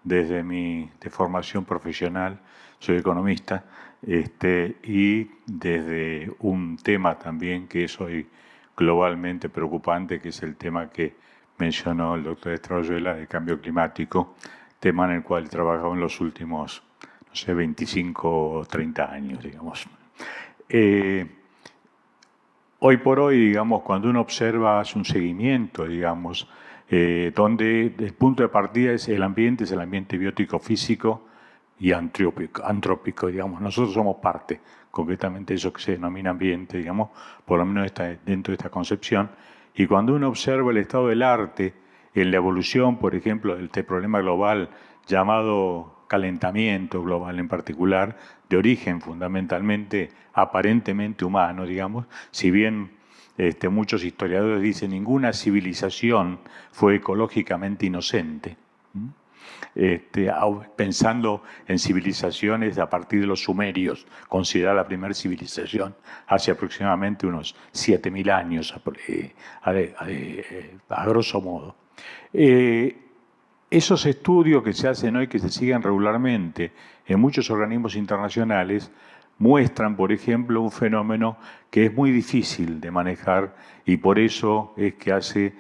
S5: desde mi formación profesional, soy economista, y desde un tema también que es hoy globalmente preocupante, que es el tema que mencionó el doctor Estrayuela de cambio climático, tema en el cual he trabajado en los últimos, no sé, 25 o 30 años, digamos. Hoy por hoy, digamos, cuando uno observa, hace un seguimiento, digamos, donde el punto de partida es el ambiente biótico físico y antrópico, digamos. Nosotros somos parte, concretamente, de eso que se denomina ambiente, digamos, por lo menos está dentro de esta concepción. Y cuando uno observa el estado del arte en la evolución, por ejemplo, de este problema global llamado calentamiento global en particular, de origen fundamentalmente, aparentemente humano, digamos, si bien muchos historiadores dicen ninguna civilización fue ecológicamente inocente. Pensando en civilizaciones a partir de los sumerios, considerada la primera civilización hace aproximadamente unos 7.000 años, a grosso modo. Esos estudios que se hacen hoy, que se siguen regularmente en muchos organismos internacionales, muestran, por ejemplo, un fenómeno que es muy difícil de manejar y por eso es que hace,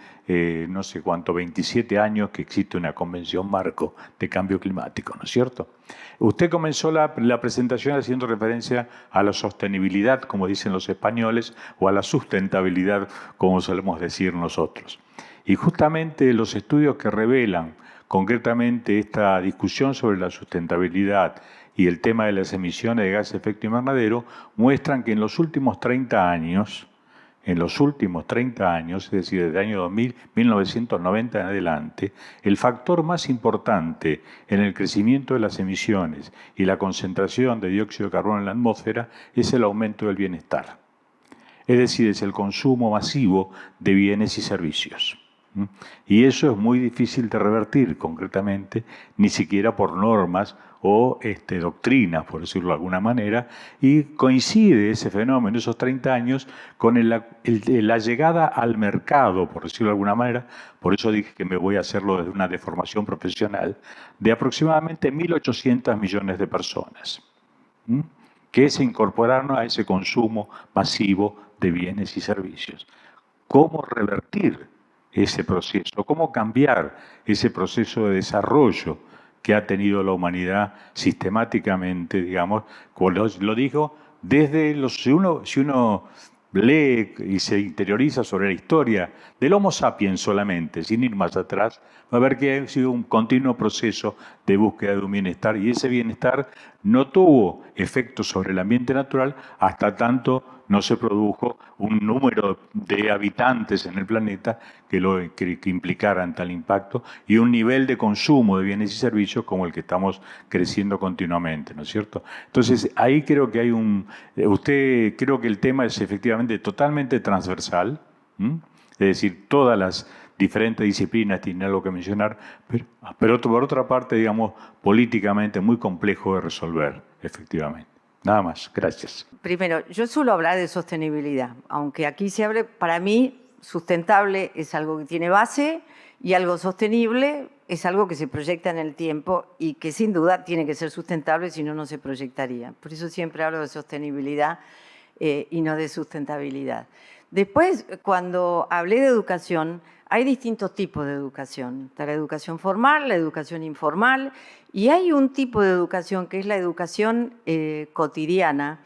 S5: no sé cuánto, 27 años que existe una convención marco de cambio climático, ¿no es cierto? Usted comenzó la presentación haciendo referencia a la sostenibilidad, como dicen los españoles, o a la sustentabilidad, como solemos decir nosotros. Y justamente los estudios que revelan concretamente esta discusión sobre la sustentabilidad y el tema de las emisiones de gases de efecto invernadero muestran que en los últimos 30 años, es decir, desde el año 1990 en adelante, el factor más importante en el crecimiento de las emisiones y la concentración de dióxido de carbono en la atmósfera es el aumento del bienestar. Es decir, es el consumo masivo de bienes y servicios. Y eso es muy difícil de revertir concretamente, ni siquiera por normas o doctrinas, por decirlo de alguna manera, y coincide ese fenómeno, esos 30 años, con la llegada al mercado, por decirlo de alguna manera, por eso dije que me voy a hacerlo desde una deformación profesional, de aproximadamente 1.800 millones de personas, que se incorporaron a ese consumo masivo de bienes y servicios. ¿Cómo revertir ese proceso? ¿Cómo cambiar ese proceso de desarrollo que ha tenido la humanidad sistemáticamente, digamos, como lo digo, desde si uno lee y se interioriza sobre la historia del Homo sapiens solamente, sin ir más atrás, va a ver que ha sido un continuo proceso de búsqueda de un bienestar y ese bienestar no tuvo efectos sobre el ambiente natural hasta tanto no se produjo un número de habitantes en el planeta que implicaran tal impacto y un nivel de consumo de bienes y servicios como el que estamos creciendo continuamente, ¿no es cierto? Entonces, ahí creo que hay creo que el tema es efectivamente totalmente transversal, es decir, todas las diferentes disciplinas tienen algo que mencionar, pero por otra parte, digamos, políticamente muy complejo de resolver, efectivamente. Nada más, gracias.
S2: Primero, yo suelo hablar de sostenibilidad, aunque aquí se hable, para mí, sustentable es algo que tiene base y algo sostenible es algo que se proyecta en el tiempo y que sin duda tiene que ser sustentable, si no, no se proyectaría. Por eso siempre hablo de sostenibilidad y no de sustentabilidad. Después, cuando hablé de educación, hay distintos tipos de educación. Está la educación formal, la educación informal, y hay un tipo de educación que es la educación cotidiana,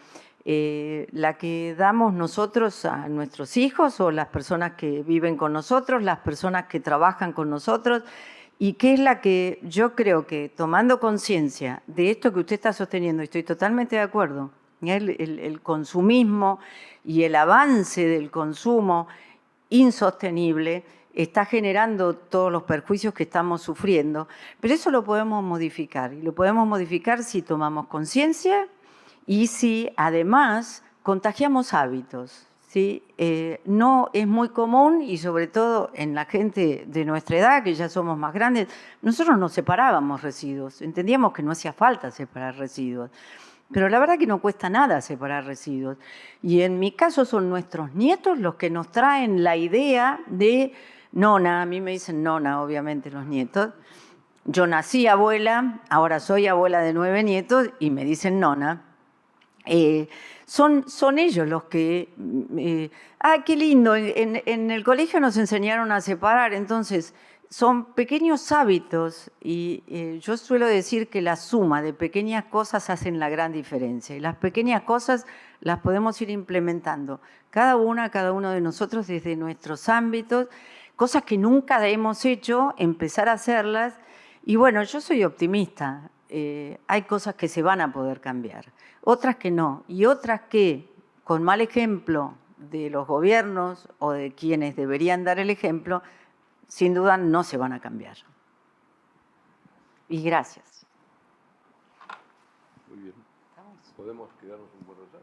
S2: la que damos nosotros a nuestros hijos o las personas que viven con nosotros, las personas que trabajan con nosotros, y que es la que yo creo que tomando conciencia de esto que usted está sosteniendo, y estoy totalmente de acuerdo, el consumismo y el avance del consumo insostenible está generando todos los perjuicios que estamos sufriendo, pero eso lo podemos modificar, y lo podemos modificar si tomamos conciencia y si además contagiamos hábitos. ¿Sí? No es muy común, y sobre todo en la gente de nuestra edad, que ya somos más grandes, nosotros no separábamos residuos, entendíamos que no hacía falta separar residuos, pero la verdad que no cuesta nada separar residuos. Y en mi caso son nuestros nietos los que nos traen la idea de nona, a mí me dicen nona, obviamente los nietos. Yo nací abuela, ahora soy abuela de 9 nietos y me dicen nona. Son ellos los que... qué lindo, en el colegio nos enseñaron a separar, entonces son pequeños hábitos y yo suelo decir que la suma de pequeñas cosas hacen la gran diferencia, y las pequeñas cosas las podemos ir implementando, cada uno de nosotros desde nuestros ámbitos, cosas que nunca hemos hecho, empezar a hacerlas. Y bueno, yo soy optimista, hay cosas que se van a poder cambiar, otras que no, y otras que, con mal ejemplo de los gobiernos o de quienes deberían dar el ejemplo, sin duda no se van a cambiar. Y gracias.
S1: Muy bien. ¿Podemos quedarnos un buen rato?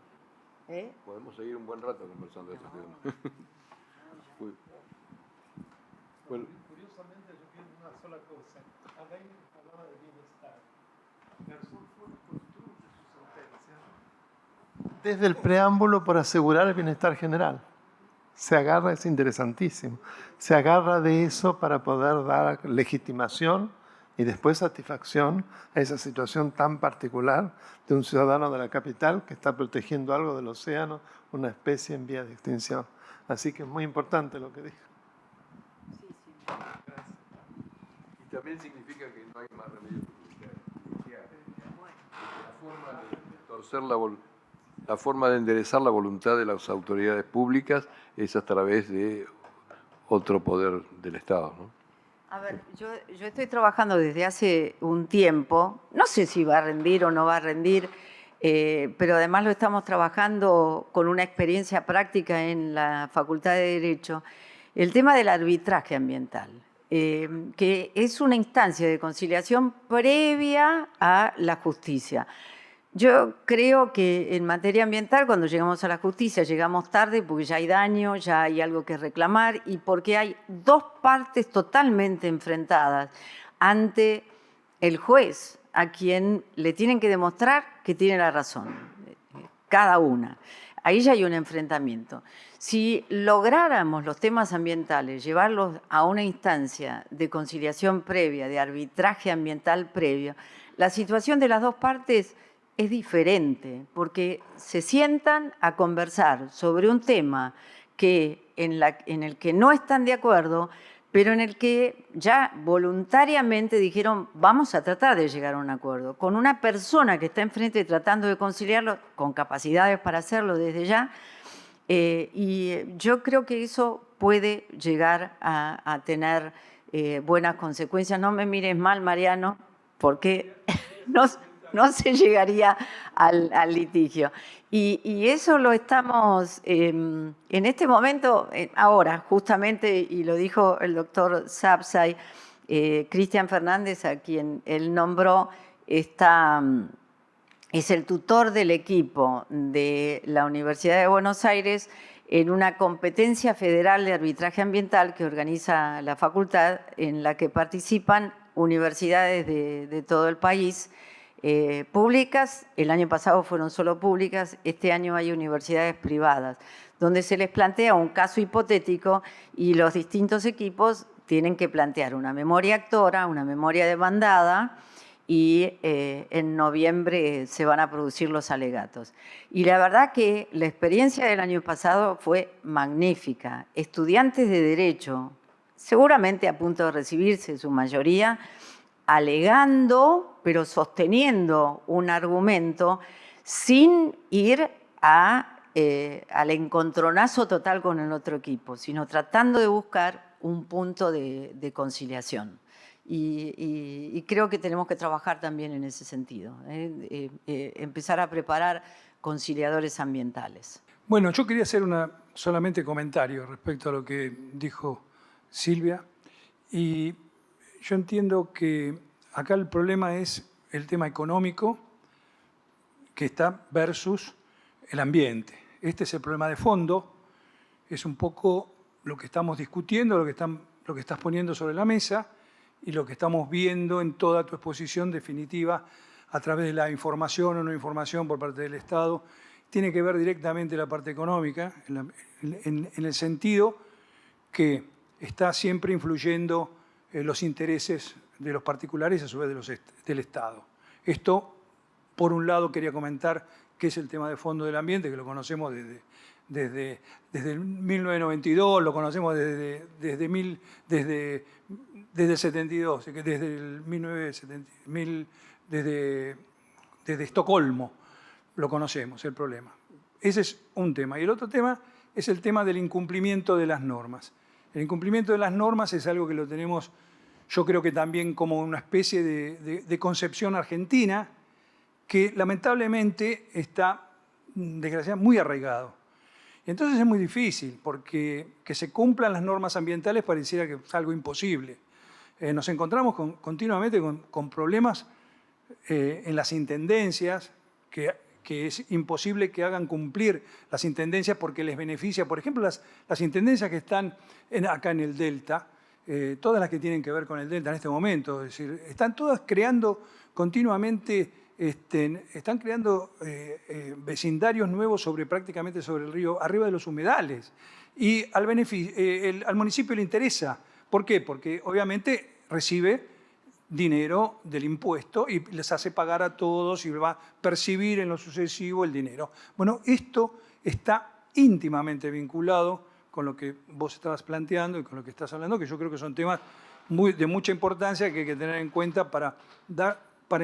S1: Podemos seguir un buen rato conversando de estos temas. Bueno.
S3: Curiosamente, yo pienso una sola cosa. Alain hablaba de bienestar. Garzón construye su sentencia desde el preámbulo por asegurar el bienestar general. Se agarra, es interesantísimo, se agarra de eso para poder dar legitimación y después satisfacción a esa situación tan particular de un ciudadano de la capital que está protegiendo algo del océano, una especie en vía de extinción. Así que es muy importante lo que dijo.
S1: Y también significa que no hay más remedio que la forma de enderezar la voluntad de las autoridades públicas es a través de otro poder del Estado, ¿no?
S2: A ver, yo estoy trabajando desde hace un tiempo, no sé si va a rendir o no va a rendir, pero además lo estamos trabajando con una experiencia práctica en la Facultad de Derecho, el tema del arbitraje ambiental, que es una instancia de conciliación previa a la justicia. Yo creo que en materia ambiental, cuando llegamos a la justicia, llegamos tarde porque ya hay daño, ya hay algo que reclamar y porque hay dos partes totalmente enfrentadas ante el juez, a quien le tienen que demostrar que tiene la razón, cada una. Ahí ya hay un enfrentamiento. Si lográramos los temas ambientales, llevarlos a una instancia de conciliación previa, de arbitraje ambiental previo, la situación de las dos partes es diferente, porque se sientan a conversar sobre un tema que, en el que no están de acuerdo, pero en el que ya voluntariamente dijeron vamos a tratar de llegar a un acuerdo, con una persona que está enfrente tratando de conciliarlo, con capacidades para hacerlo desde ya, y yo creo que eso puede llegar a tener buenas consecuencias. No me mires mal, Mariano, porque no se llegaría al litigio. Y eso lo estamos, en este momento, ahora justamente, y lo dijo el doctor Sapsay, Cristian Fernández, a quien él nombró, es el tutor del equipo de la Universidad de Buenos Aires en una competencia federal de arbitraje ambiental que organiza la facultad, en la que participan universidades de todo el país, públicas. El año pasado fueron solo públicas, este año hay universidades privadas, donde se les plantea un caso hipotético y los distintos equipos tienen que plantear una memoria actora, una memoria demandada, y en noviembre se van a producir los alegatos. Y la verdad que la experiencia del año pasado fue magnífica. Estudiantes de Derecho, seguramente a punto de recibirse su mayoría, alegando, pero sosteniendo un argumento sin ir al encontronazo total con el otro equipo, sino tratando de buscar un punto de conciliación. Y creo que tenemos que trabajar también en ese sentido, empezar a preparar conciliadores ambientales.
S6: Bueno, yo quería hacer solamente comentario respecto a lo que dijo Silvia, y yo entiendo que acá el problema es el tema económico que está versus el ambiente. Este es el problema de fondo, es un poco lo que estamos discutiendo, lo que estás poniendo sobre la mesa y lo que estamos viendo en toda tu exposición definitiva a través de la información o no información por parte del Estado. Tiene que ver directamente la parte económica, en el sentido que está siempre influyendo los intereses de los particulares a su vez del Estado. Esto, por un lado, quería comentar que es el tema de fondo del ambiente, que lo conocemos desde 1992, lo conocemos desde el 72, desde el 1970, desde Estocolmo lo conocemos, el problema. Ese es un tema. Y el otro tema es el tema del incumplimiento de las normas. El incumplimiento de las normas es algo que lo tenemos, yo creo que también como una especie de concepción argentina, que lamentablemente está, desgraciadamente, muy arraigado. Y entonces es muy difícil, porque que se cumplan las normas ambientales pareciera que es algo imposible. Nos encontramos continuamente con problemas en las intendencias, que es imposible que hagan cumplir las intendencias porque les beneficia. Por ejemplo, las intendencias que están acá en el Delta, todas las que tienen que ver con el Delta en este momento, es decir, están todas creando continuamente, están creando vecindarios nuevos prácticamente sobre el río, arriba de los humedales. Y al municipio le interesa. ¿Por qué? Porque obviamente recibe dinero del impuesto y les hace pagar a todos y va a percibir en lo sucesivo el dinero. Bueno, esto está íntimamente vinculado con lo que vos estabas planteando y con lo que estás hablando, que yo creo que son temas de mucha importancia que hay que tener en cuenta para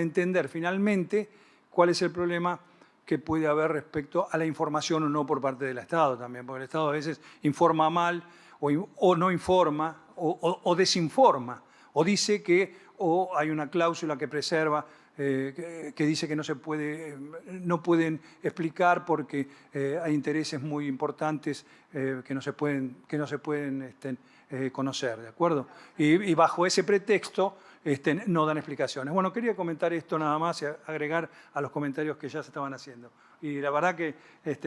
S6: entender finalmente cuál es el problema que puede haber respecto a la información o no por parte del Estado también, porque el Estado a veces informa mal o no informa o desinforma, o dice que hay una cláusula que preserva, que dice que no pueden explicar porque hay intereses muy importantes que no se pueden conocer, ¿de acuerdo? Y bajo ese pretexto no dan explicaciones. Bueno, quería comentar esto nada más y agregar a los comentarios que ya se estaban haciendo. Y la verdad que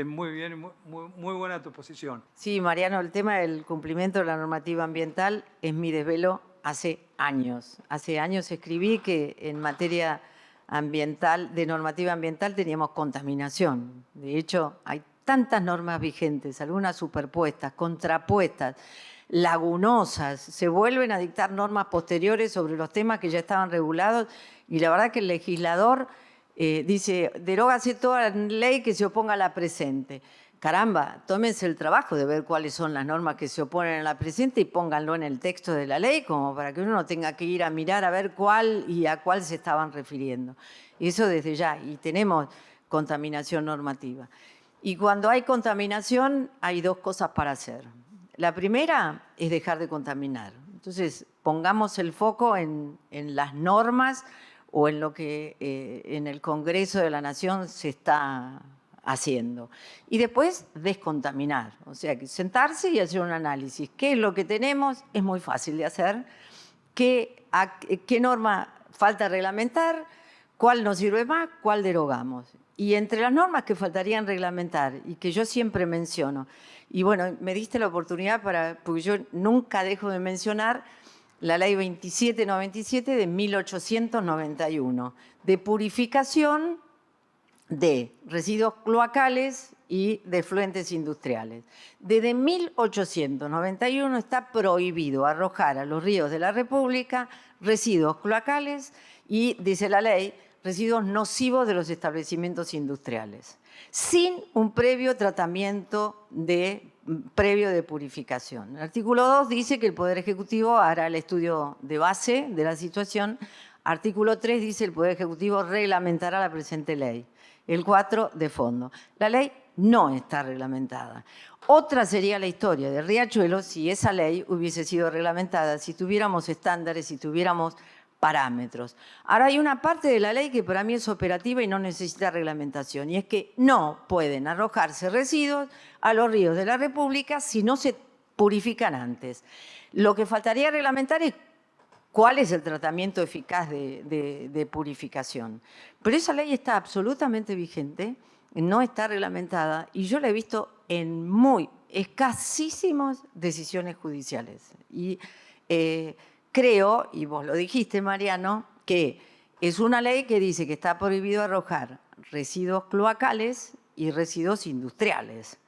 S6: muy bien, muy buena tu posición.
S2: Sí, Mariano, el tema del cumplimiento de la normativa ambiental es mi desvelo hace años. Hace años escribí que en materia ambiental, de normativa ambiental, teníamos contaminación. De hecho, hay tantas normas vigentes, algunas superpuestas, contrapuestas, lagunosas, se vuelven a dictar normas posteriores sobre los temas que ya estaban regulados y la verdad que el legislador dice, derógase toda ley que se oponga a la presente. Caramba, tómense el trabajo de ver cuáles son las normas que se oponen a la presente y pónganlo en el texto de la ley como para que uno no tenga que ir a mirar a ver cuál y a cuál se estaban refiriendo. Eso desde ya, y tenemos contaminación normativa. Y cuando hay contaminación hay dos cosas para hacer. La primera es dejar de contaminar. Entonces, pongamos el foco en las normas o en lo que en el Congreso de la Nación se está haciendo. Y después, descontaminar. O sea, que sentarse y hacer un análisis. ¿Qué es lo que tenemos? Es muy fácil de hacer. ¿Qué norma falta reglamentar? ¿Cuál nos sirve más? ¿Cuál derogamos? Y entre las normas que faltarían reglamentar y que yo siempre menciono, y bueno, me diste la oportunidad porque yo nunca dejo de mencionar la ley 2797 de 1891, de purificación de residuos cloacales y de efluentes industriales. Desde 1891 está prohibido arrojar a los ríos de la República residuos cloacales y, dice la ley, residuos nocivos de los establecimientos industriales, sin un previo tratamiento previo de purificación. El artículo 2 dice que el Poder Ejecutivo hará el estudio de base de la situación. Artículo 3 dice que el Poder Ejecutivo reglamentará la presente ley. El 4 de fondo. La ley no está reglamentada. Otra sería la historia de Riachuelo si esa ley hubiese sido reglamentada, si tuviéramos estándares, si tuviéramos parámetros. Ahora hay una parte de la ley que para mí es operativa y no necesita reglamentación, y es que no pueden arrojarse residuos a los ríos de la República si no se purifican antes. Lo que faltaría reglamentar es cuál es el tratamiento eficaz de purificación. Pero esa ley está absolutamente vigente, no está reglamentada, y yo la he visto en muy escasísimas decisiones judiciales. Y creo, y vos lo dijiste, Mariano, que es una ley que dice que está prohibido arrojar residuos cloacales y residuos industriales.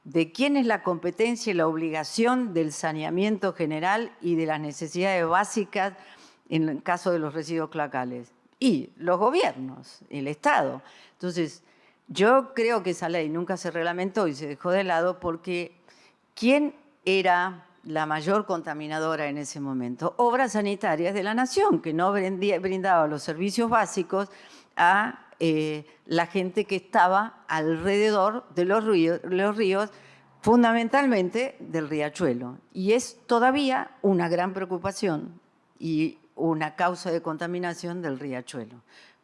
S2: ¿De quién es la competencia y la obligación del saneamiento general y de las necesidades básicas en el caso de los residuos cloacales? Y los gobiernos, el Estado. Entonces, yo creo que esa ley nunca se reglamentó y se dejó de lado porque ¿quién era la mayor contaminadora en ese momento? Obras Sanitarias de la Nación, que no brindaba los servicios básicos a la gente que estaba alrededor de los ríos, fundamentalmente del Riachuelo. Y es todavía una gran preocupación y una causa de contaminación del Riachuelo.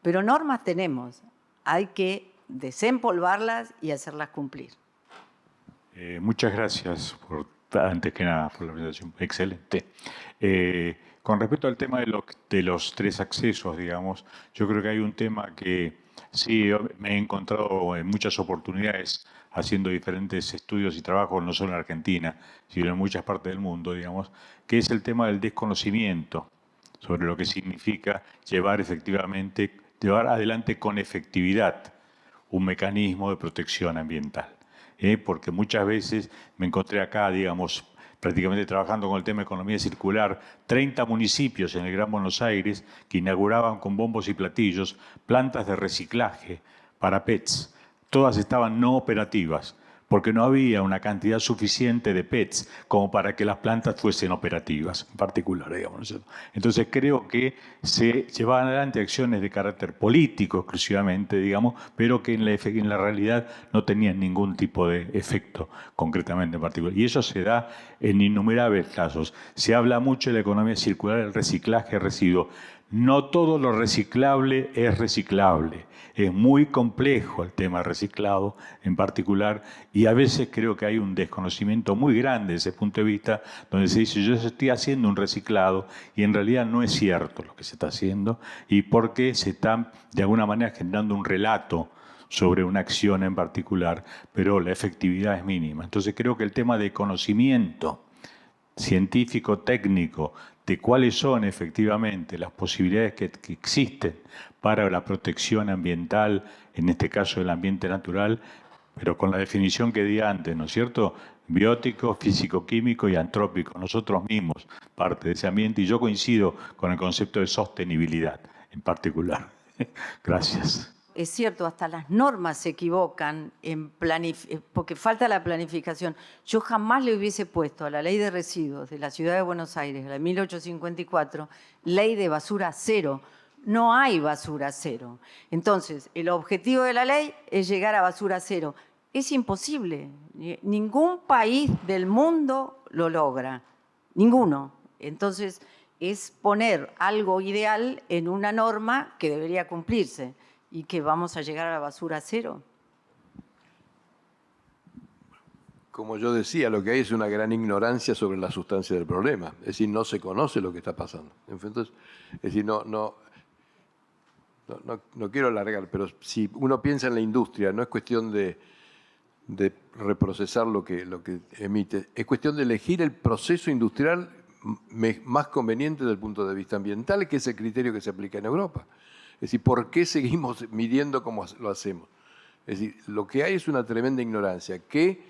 S2: Pero normas tenemos, hay que desempolvarlas y hacerlas cumplir.
S5: Muchas gracias, antes que nada, por la presentación. Excelente. Con respecto al tema de los tres accesos, digamos, yo creo que hay un tema que sí me he encontrado en muchas oportunidades haciendo diferentes estudios y trabajos, no solo en Argentina, sino en muchas partes del mundo, digamos, que es el tema del desconocimiento sobre lo que significa llevar adelante con efectividad un mecanismo de protección ambiental. Porque muchas veces me encontré acá, digamos, prácticamente trabajando con el tema de economía circular, 30 municipios en el Gran Buenos Aires que inauguraban con bombos y platillos plantas de reciclaje para PETs. Todas estaban no operativas, porque no había una cantidad suficiente de PETs como para que las plantas fuesen operativas, en particular, digamos. Entonces creo que se llevaban adelante acciones de carácter político exclusivamente, digamos, pero que en la realidad no tenían ningún tipo de efecto concretamente en particular. Y eso se da en innumerables casos. Se habla mucho de la economía circular, el reciclaje de residuos. No todo lo reciclable es reciclable. Es muy complejo el tema reciclado en particular y a veces creo que hay un desconocimiento muy grande desde ese punto de vista donde se dice yo estoy haciendo un reciclado y en realidad no es cierto lo que se está haciendo y porque se está de alguna manera generando un relato sobre una acción en particular, pero la efectividad es mínima. Entonces creo que el tema de conocimiento científico, técnico, de cuáles son efectivamente las posibilidades que existen para la protección ambiental, en este caso del ambiente natural, pero con la definición que di antes, ¿no es cierto? Biótico, físico-químico y antrópico, nosotros mismos, parte de ese ambiente, y yo coincido con el concepto de sostenibilidad en particular. Gracias.
S2: Es cierto, hasta las normas se equivocan porque falta la planificación. Yo jamás le hubiese puesto a la ley de residuos de la Ciudad de Buenos Aires, la 1854, ley de basura cero. No hay basura cero. Entonces, el objetivo de la ley es llegar a basura cero. Es imposible. Ningún país del mundo lo logra. Ninguno. Entonces, es poner algo ideal en una norma que debería cumplirse. ¿Y que vamos a llegar a la basura cero?
S1: Como yo decía, lo que hay es una gran ignorancia sobre la sustancia del problema. Es decir, no se conoce lo que está pasando. Entonces, es decir, no no quiero alargar, pero si uno piensa en la industria, no es cuestión de reprocesar lo que emite, es cuestión de elegir el proceso industrial más conveniente desde el punto de vista ambiental, que es el criterio que se aplica en Europa. Es decir, ¿por qué seguimos midiendo como lo hacemos? Es decir, lo que hay es una tremenda ignorancia que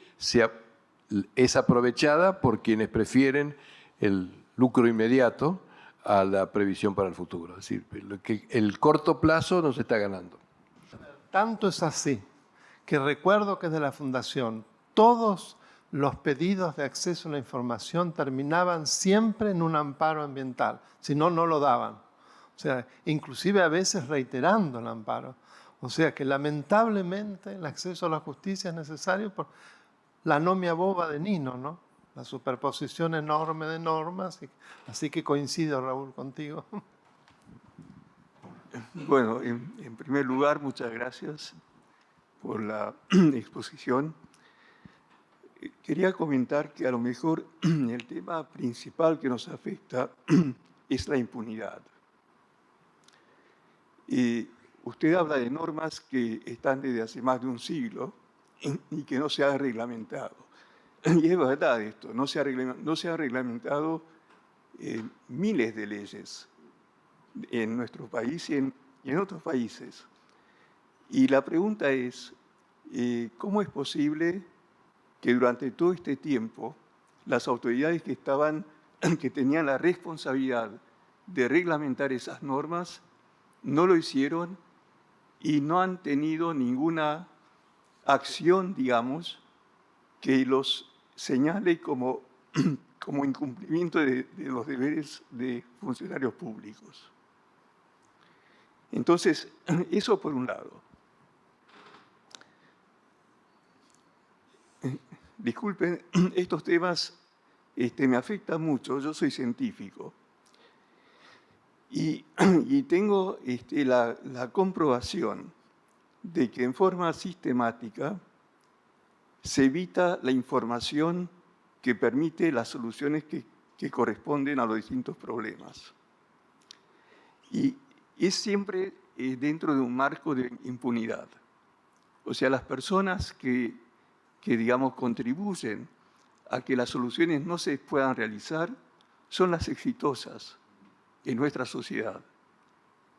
S1: es aprovechada por quienes prefieren el lucro inmediato a la previsión para el futuro. Es decir, que el corto plazo nos está ganando.
S3: Tanto es así que recuerdo que de la Fundación todos los pedidos de acceso a la información terminaban siempre en un amparo ambiental, si no, no lo daban. O sea, inclusive a veces reiterando el amparo. O sea que lamentablemente el acceso a la justicia es necesario por la anomia boba de Nino, ¿no? La superposición enorme de normas. Así que coincido, Raúl, contigo.
S7: Bueno, en primer lugar, muchas gracias por la exposición. Quería comentar que a lo mejor el tema principal que nos afecta es la impunidad. Usted habla de normas que están desde hace más de un siglo y que no se han reglamentado. Y es verdad esto, no se ha reglamentado miles de leyes en nuestro país y en otros países. Y la pregunta es, ¿cómo es posible que durante todo este tiempo las autoridades que tenían la responsabilidad de reglamentar esas normas no lo hicieron y no han tenido ninguna acción, digamos, que los señale como incumplimiento de los deberes de funcionarios públicos? Entonces, eso por un lado. Disculpen, estos temas me afectan mucho. Yo soy científico y tengo la comprobación de que en forma sistemática se evita la información que permite las soluciones que corresponden a los distintos problemas. Y es siempre dentro de un marco de impunidad. O sea, las personas que digamos, contribuyen a que las soluciones no se puedan realizar son las exitosas en nuestra sociedad.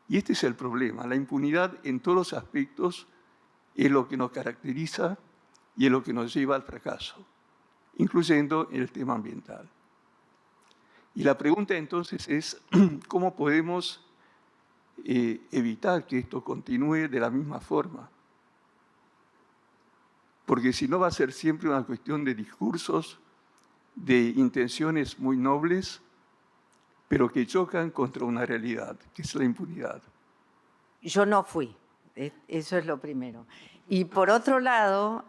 S7: Y este es el problema. La impunidad en todos los aspectos es lo que nos caracteriza y es lo que nos lleva al fracaso, incluyendo el tema ambiental. Y la pregunta entonces es, ¿cómo podemos evitar que esto continúe de la misma forma? Porque si no va a ser siempre una cuestión de discursos, de intenciones muy nobles, pero que chocan contra una realidad, que es la impunidad.
S2: Yo no fui, eso es lo primero. Y por otro lado,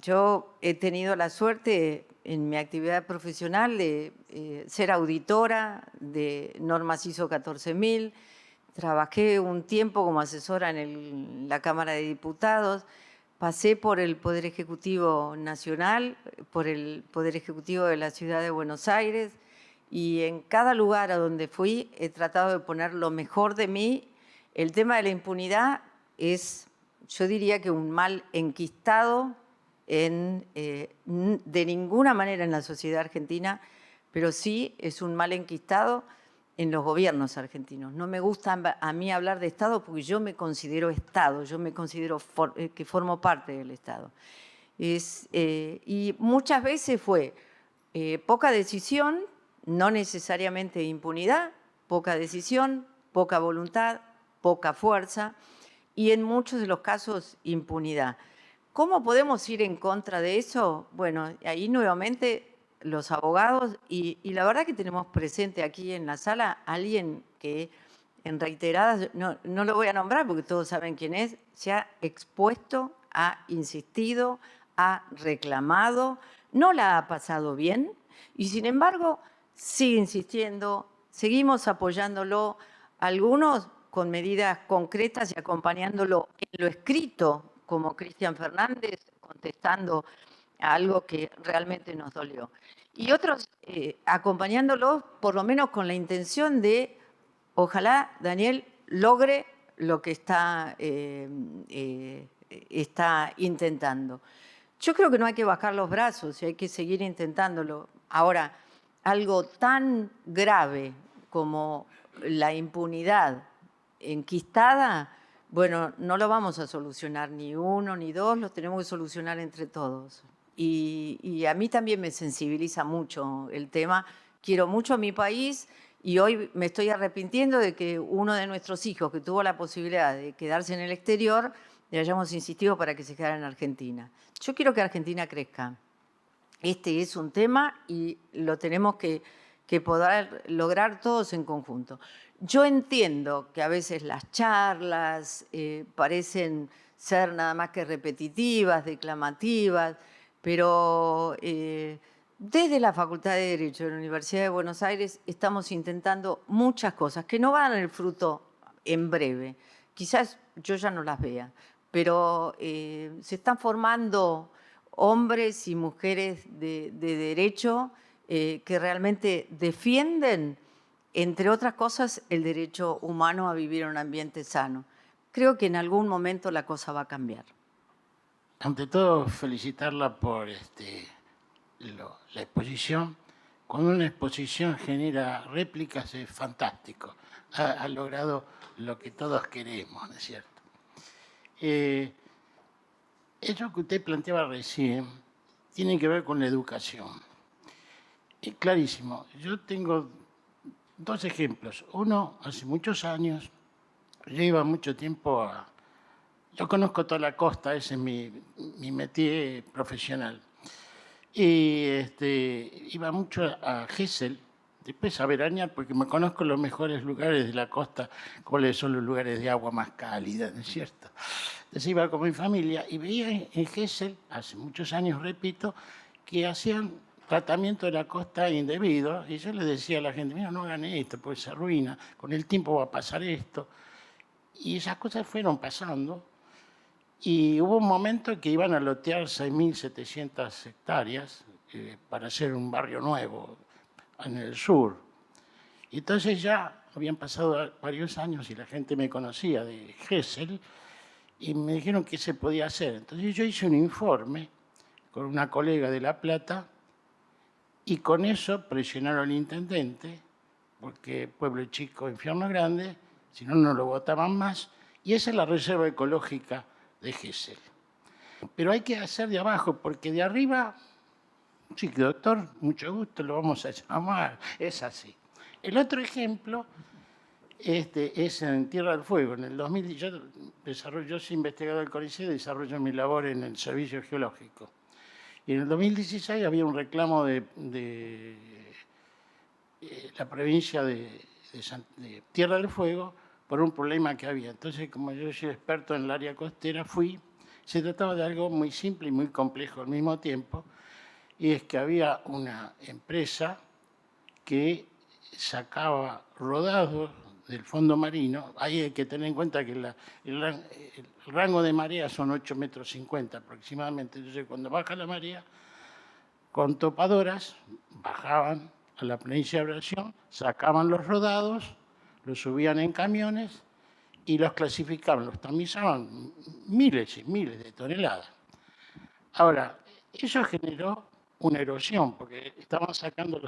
S2: yo he tenido la suerte en mi actividad profesional de ser auditora de normas ISO 14000, trabajé un tiempo como asesora en la Cámara de Diputados, pasé por el Poder Ejecutivo Nacional, por el Poder Ejecutivo de la Ciudad de Buenos Aires, y en cada lugar a donde fui he tratado de poner lo mejor de mí. El tema de la impunidad es, yo diría que un mal enquistado de ninguna manera en la sociedad argentina, pero sí es un mal enquistado en los gobiernos argentinos. No me gusta a mí hablar de Estado porque yo me considero Estado, yo me considero que formo parte del Estado. Y muchas veces fue poca decisión, no necesariamente impunidad, poca decisión, poca voluntad, poca fuerza y en muchos de los casos impunidad. ¿Cómo podemos ir en contra de eso? Bueno, ahí nuevamente los abogados y la verdad que tenemos presente aquí en la sala a alguien que en reiteradas, no lo voy a nombrar porque todos saben quién es, se ha expuesto, ha insistido, ha reclamado, no la ha pasado bien y sin embargo sigue insistiendo, seguimos apoyándolo, algunos con medidas concretas y acompañándolo en lo escrito, como Cristian Fernández, contestando a algo que realmente nos dolió. Y otros acompañándolo, por lo menos con la intención de, ojalá Daniel logre lo que está intentando. Yo creo que no hay que bajar los brazos y hay que seguir intentándolo. Ahora, algo tan grave como la impunidad enquistada, bueno, no lo vamos a solucionar ni uno ni dos, lo tenemos que solucionar entre todos. Y a mí también me sensibiliza mucho el tema. Quiero mucho a mi país y hoy me estoy arrepintiendo de que uno de nuestros hijos que tuvo la posibilidad de quedarse en el exterior, le hayamos insistido para que se quedara en Argentina. Yo quiero que Argentina crezca. Este es un tema y lo tenemos que poder lograr todos en conjunto. Yo entiendo que a veces las charlas parecen ser nada más que repetitivas, declamativas, pero desde la Facultad de Derecho de la Universidad de Buenos Aires estamos intentando muchas cosas que no van a dar el fruto en breve. Quizás yo ya no las vea, pero se están formando hombres y mujeres de derecho que realmente defienden, entre otras cosas, el derecho humano a vivir en un ambiente sano. Creo que en algún momento la cosa va a cambiar.
S8: Ante todo, felicitarla por la exposición. Cuando una exposición genera réplicas es fantástico. Ha logrado lo que todos queremos, ¿no es cierto? Eso que usted planteaba recién tiene que ver con la educación. Es clarísimo. Yo tengo dos ejemplos. Uno, hace muchos años, yo iba mucho tiempo yo conozco toda la costa, ese es mi métier profesional. Y iba mucho a Gesell, después a veranear, porque me conozco los mejores lugares de la costa, cuáles son los lugares de agua más cálida, ¿no es cierto? Entonces iba con mi familia y veía en Gesell, hace muchos años, repito, que hacían tratamiento de la costa indebido, y yo le decía a la gente, mira, no hagan esto, porque se arruina, con el tiempo va a pasar esto. Y esas cosas fueron pasando, y hubo un momento que iban a lotear 6.700 hectáreas para hacer un barrio nuevo en el sur. Y entonces ya habían pasado varios años y la gente me conocía de Gesell, y me dijeron qué se podía hacer. Entonces yo hice un informe con una colega de La Plata, y con eso presionaron al intendente, porque pueblo chico, infierno grande, si no, no lo votaban más, y esa es la reserva ecológica de Gesell. Pero hay que hacer de abajo, porque de arriba, sí, doctor, mucho gusto, lo vamos a llamar, es así. El otro ejemplo es en Tierra del Fuego. En el 2000, yo soy investigador del CONICET y desarrollo mi labor en el Servicio Geológico. Y en el 2016 había un reclamo de la provincia de Tierra del Fuego por un problema que había. Entonces, como yo soy experto en el área costera, se trataba de algo muy simple y muy complejo al mismo tiempo, y es que había una empresa que sacaba rodados del fondo marino. Ahí hay que tener en cuenta que el rango de marea son 8,50 metros aproximadamente. Entonces, cuando baja la marea, con topadoras bajaban a la planicie de abrasión, sacaban los rodados, los subían en camiones y los clasificaban, los tamizaban, miles y miles de toneladas. Ahora, eso generó una erosión, porque estaban sacando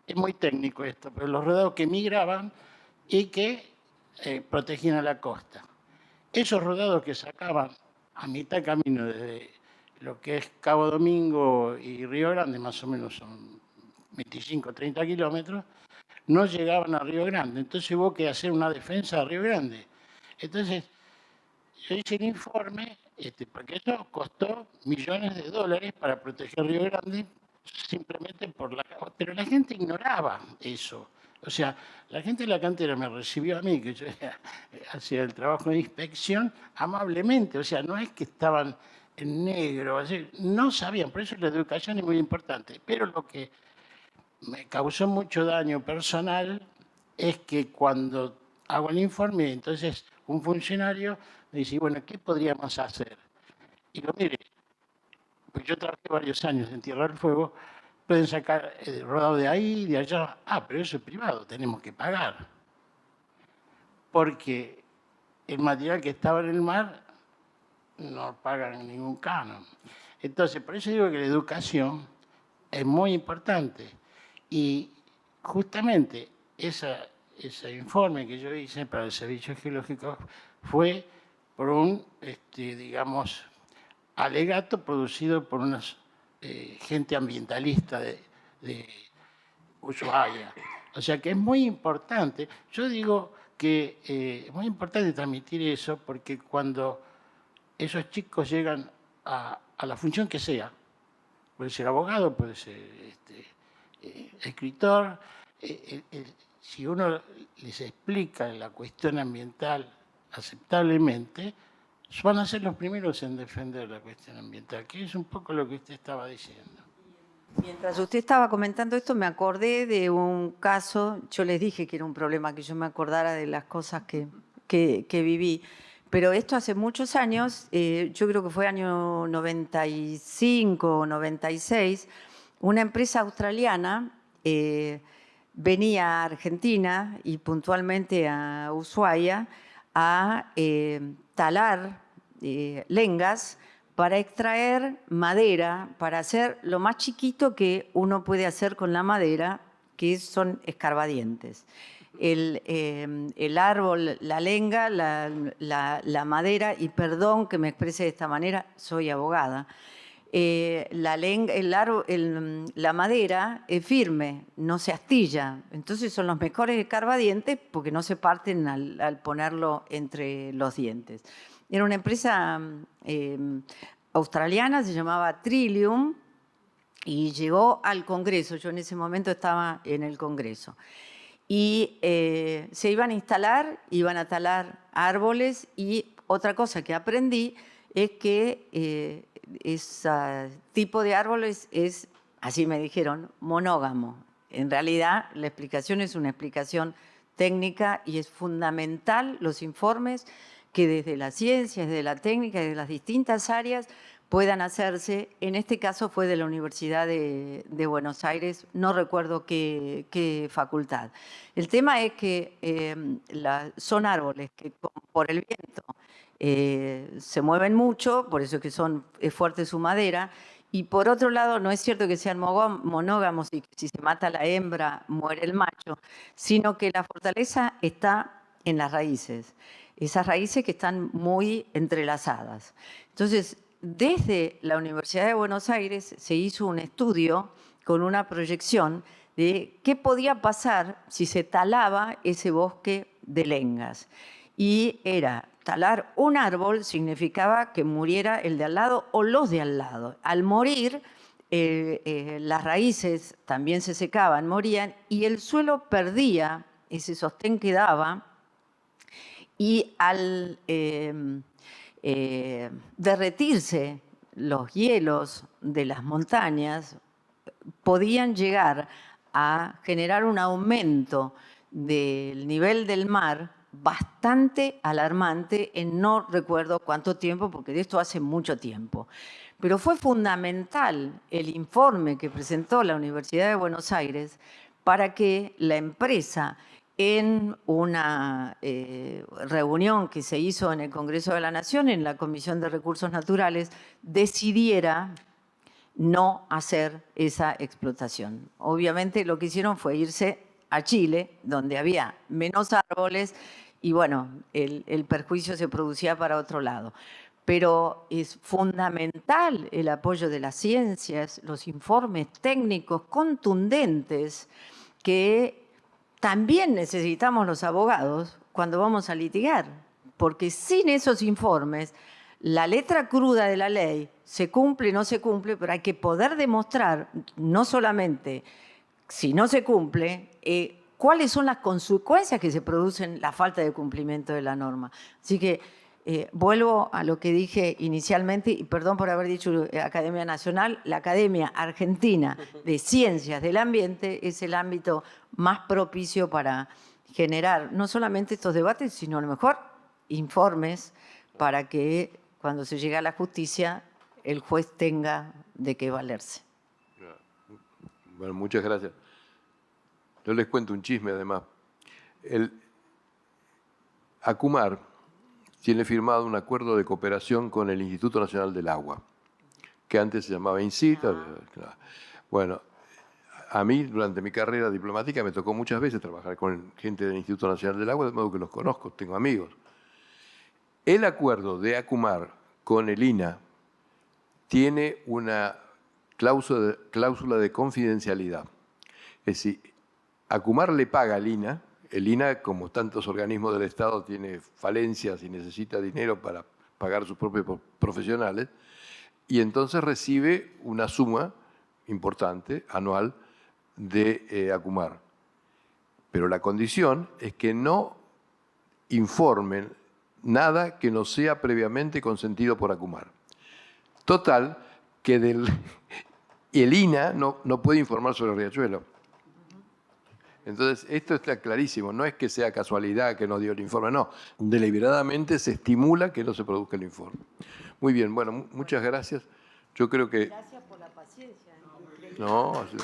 S8: es muy técnico esto, pero los rodados que migraban y que protegían a la costa. Esos rodados que sacaban a mitad de camino desde lo que es Cabo Domingo y Río Grande, más o menos son 25 o 30 kilómetros, no llegaban a Río Grande. Entonces hubo que hacer una defensa de Río Grande. Entonces, yo hice el informe, porque eso costó millones de dólares para proteger Río Grande, simplemente pero la gente ignoraba eso. O sea, la gente de la cantera me recibió a mí, que yo hacía el trabajo de inspección, amablemente. O sea, no es que estaban en negro, así, no sabían. Por eso la educación es muy importante. Pero lo que me causó mucho daño personal es que cuando hago el informe, entonces un funcionario me dice, bueno, ¿qué podríamos hacer? Y digo, mire, pues yo trabajé varios años en Tierra del Fuego, pueden sacar rodado de ahí, de allá. Ah, pero eso es privado, tenemos que pagar. Porque el material que estaba en el mar no pagan ningún canon. Entonces, por eso digo que la educación es muy importante. Y justamente ese informe que yo hice para el Servicio Geológico fue por un, digamos, alegato producido por una gente ambientalista de Ushuaia. O sea que es muy importante. Yo digo que es muy importante transmitir eso porque cuando esos chicos llegan a la función que sea, puede ser abogado, puede ser escritor, si uno les explica la cuestión ambiental aceptablemente, van a ser los primeros en defender la cuestión ambiental, que es un poco lo que usted estaba diciendo.
S2: Mientras usted estaba comentando esto, me acordé de un caso, yo les dije que era un problema que yo me acordara de las cosas que viví, pero esto hace muchos años, yo creo que fue año 95 o 96, una empresa australiana venía a Argentina y puntualmente a Ushuaia a talar lengas para extraer madera, para hacer lo más chiquito que uno puede hacer con la madera, que son escarbadientes. El árbol, la lenga, la madera, y perdón que me exprese de esta manera, soy abogada, la madera es firme, no se astilla, entonces son los mejores escarbadientes porque no se parten al ponerlo entre los dientes. Era una empresa australiana, se llamaba Trillium, y llegó al Congreso. Yo en ese momento estaba en el Congreso. Y se iban a talar árboles, y otra cosa que aprendí es que ese tipo de árboles es, así me dijeron, monógamo. En realidad la explicación es una explicación técnica y es fundamental los informes que desde la ciencia, desde la técnica, desde las distintas áreas puedan hacerse. En este caso fue de la Universidad de Buenos Aires, no recuerdo qué facultad. El tema es que son árboles que por el viento se mueven mucho, por eso es que es fuerte su madera, y por otro lado no es cierto que sean monógamos y que si se mata la hembra muere el macho, sino que la fortaleza está en las raíces, esas raíces que están muy entrelazadas. Entonces, desde la Universidad de Buenos Aires se hizo un estudio con una proyección de qué podía pasar si se talaba ese bosque de lengas. Y era talar un árbol significaba que muriera el de al lado o los de al lado. Al morir, las raíces también se secaban, morían, y el suelo perdía ese sostén que daba, y al derretirse los hielos de las montañas, podían llegar a generar un aumento del nivel del mar bastante alarmante en no recuerdo cuánto tiempo, porque de esto hace mucho tiempo. Pero fue fundamental el informe que presentó la Universidad de Buenos Aires para que la empresa, en una reunión que se hizo en el Congreso de la Nación, en la Comisión de Recursos Naturales, decidiera no hacer esa explotación. Obviamente lo que hicieron fue irse a Chile, donde había menos árboles, y bueno, el perjuicio se producía para otro lado. Pero es fundamental el apoyo de las ciencias, los informes técnicos contundentes que también necesitamos los abogados cuando vamos a litigar, porque sin esos informes, la letra cruda de la ley se cumple o no se cumple, pero hay que poder demostrar, no solamente si no se cumple, cuáles son las consecuencias que se producen la falta de cumplimiento de la norma. Así que vuelvo a lo que dije inicialmente, y perdón por haber dicho Academia Nacional, la Academia Argentina de Ciencias del Ambiente es el ámbito más propicio para generar no solamente estos debates, sino a lo mejor informes para que cuando se llegue a la justicia el juez tenga de qué valerse.
S1: Bueno, muchas gracias. Yo les cuento un chisme además. Acumar tiene firmado un acuerdo de cooperación con el Instituto Nacional del Agua, que antes se llamaba INCIT. Bueno, a mí durante mi carrera diplomática me tocó muchas veces trabajar con gente del Instituto Nacional del Agua, de modo que los conozco, tengo amigos. El acuerdo de ACUMAR con el INA tiene una cláusula de confidencialidad. Es decir, ACUMAR le paga al INA. El INA, como tantos organismos del Estado, tiene falencias y necesita dinero para pagar sus propios profesionales, y entonces recibe una suma importante anual de ACUMAR. Pero la condición es que no informen nada que no sea previamente consentido por ACUMAR. Total, que el INA no puede informar sobre Riachuelo. Entonces, esto está clarísimo. No es que sea casualidad que no dio el informe, no. Deliberadamente se estimula que no se produzca el informe. Muy bien, bueno, muchas gracias. Yo creo que...
S2: Gracias por la paciencia.
S1: No, así...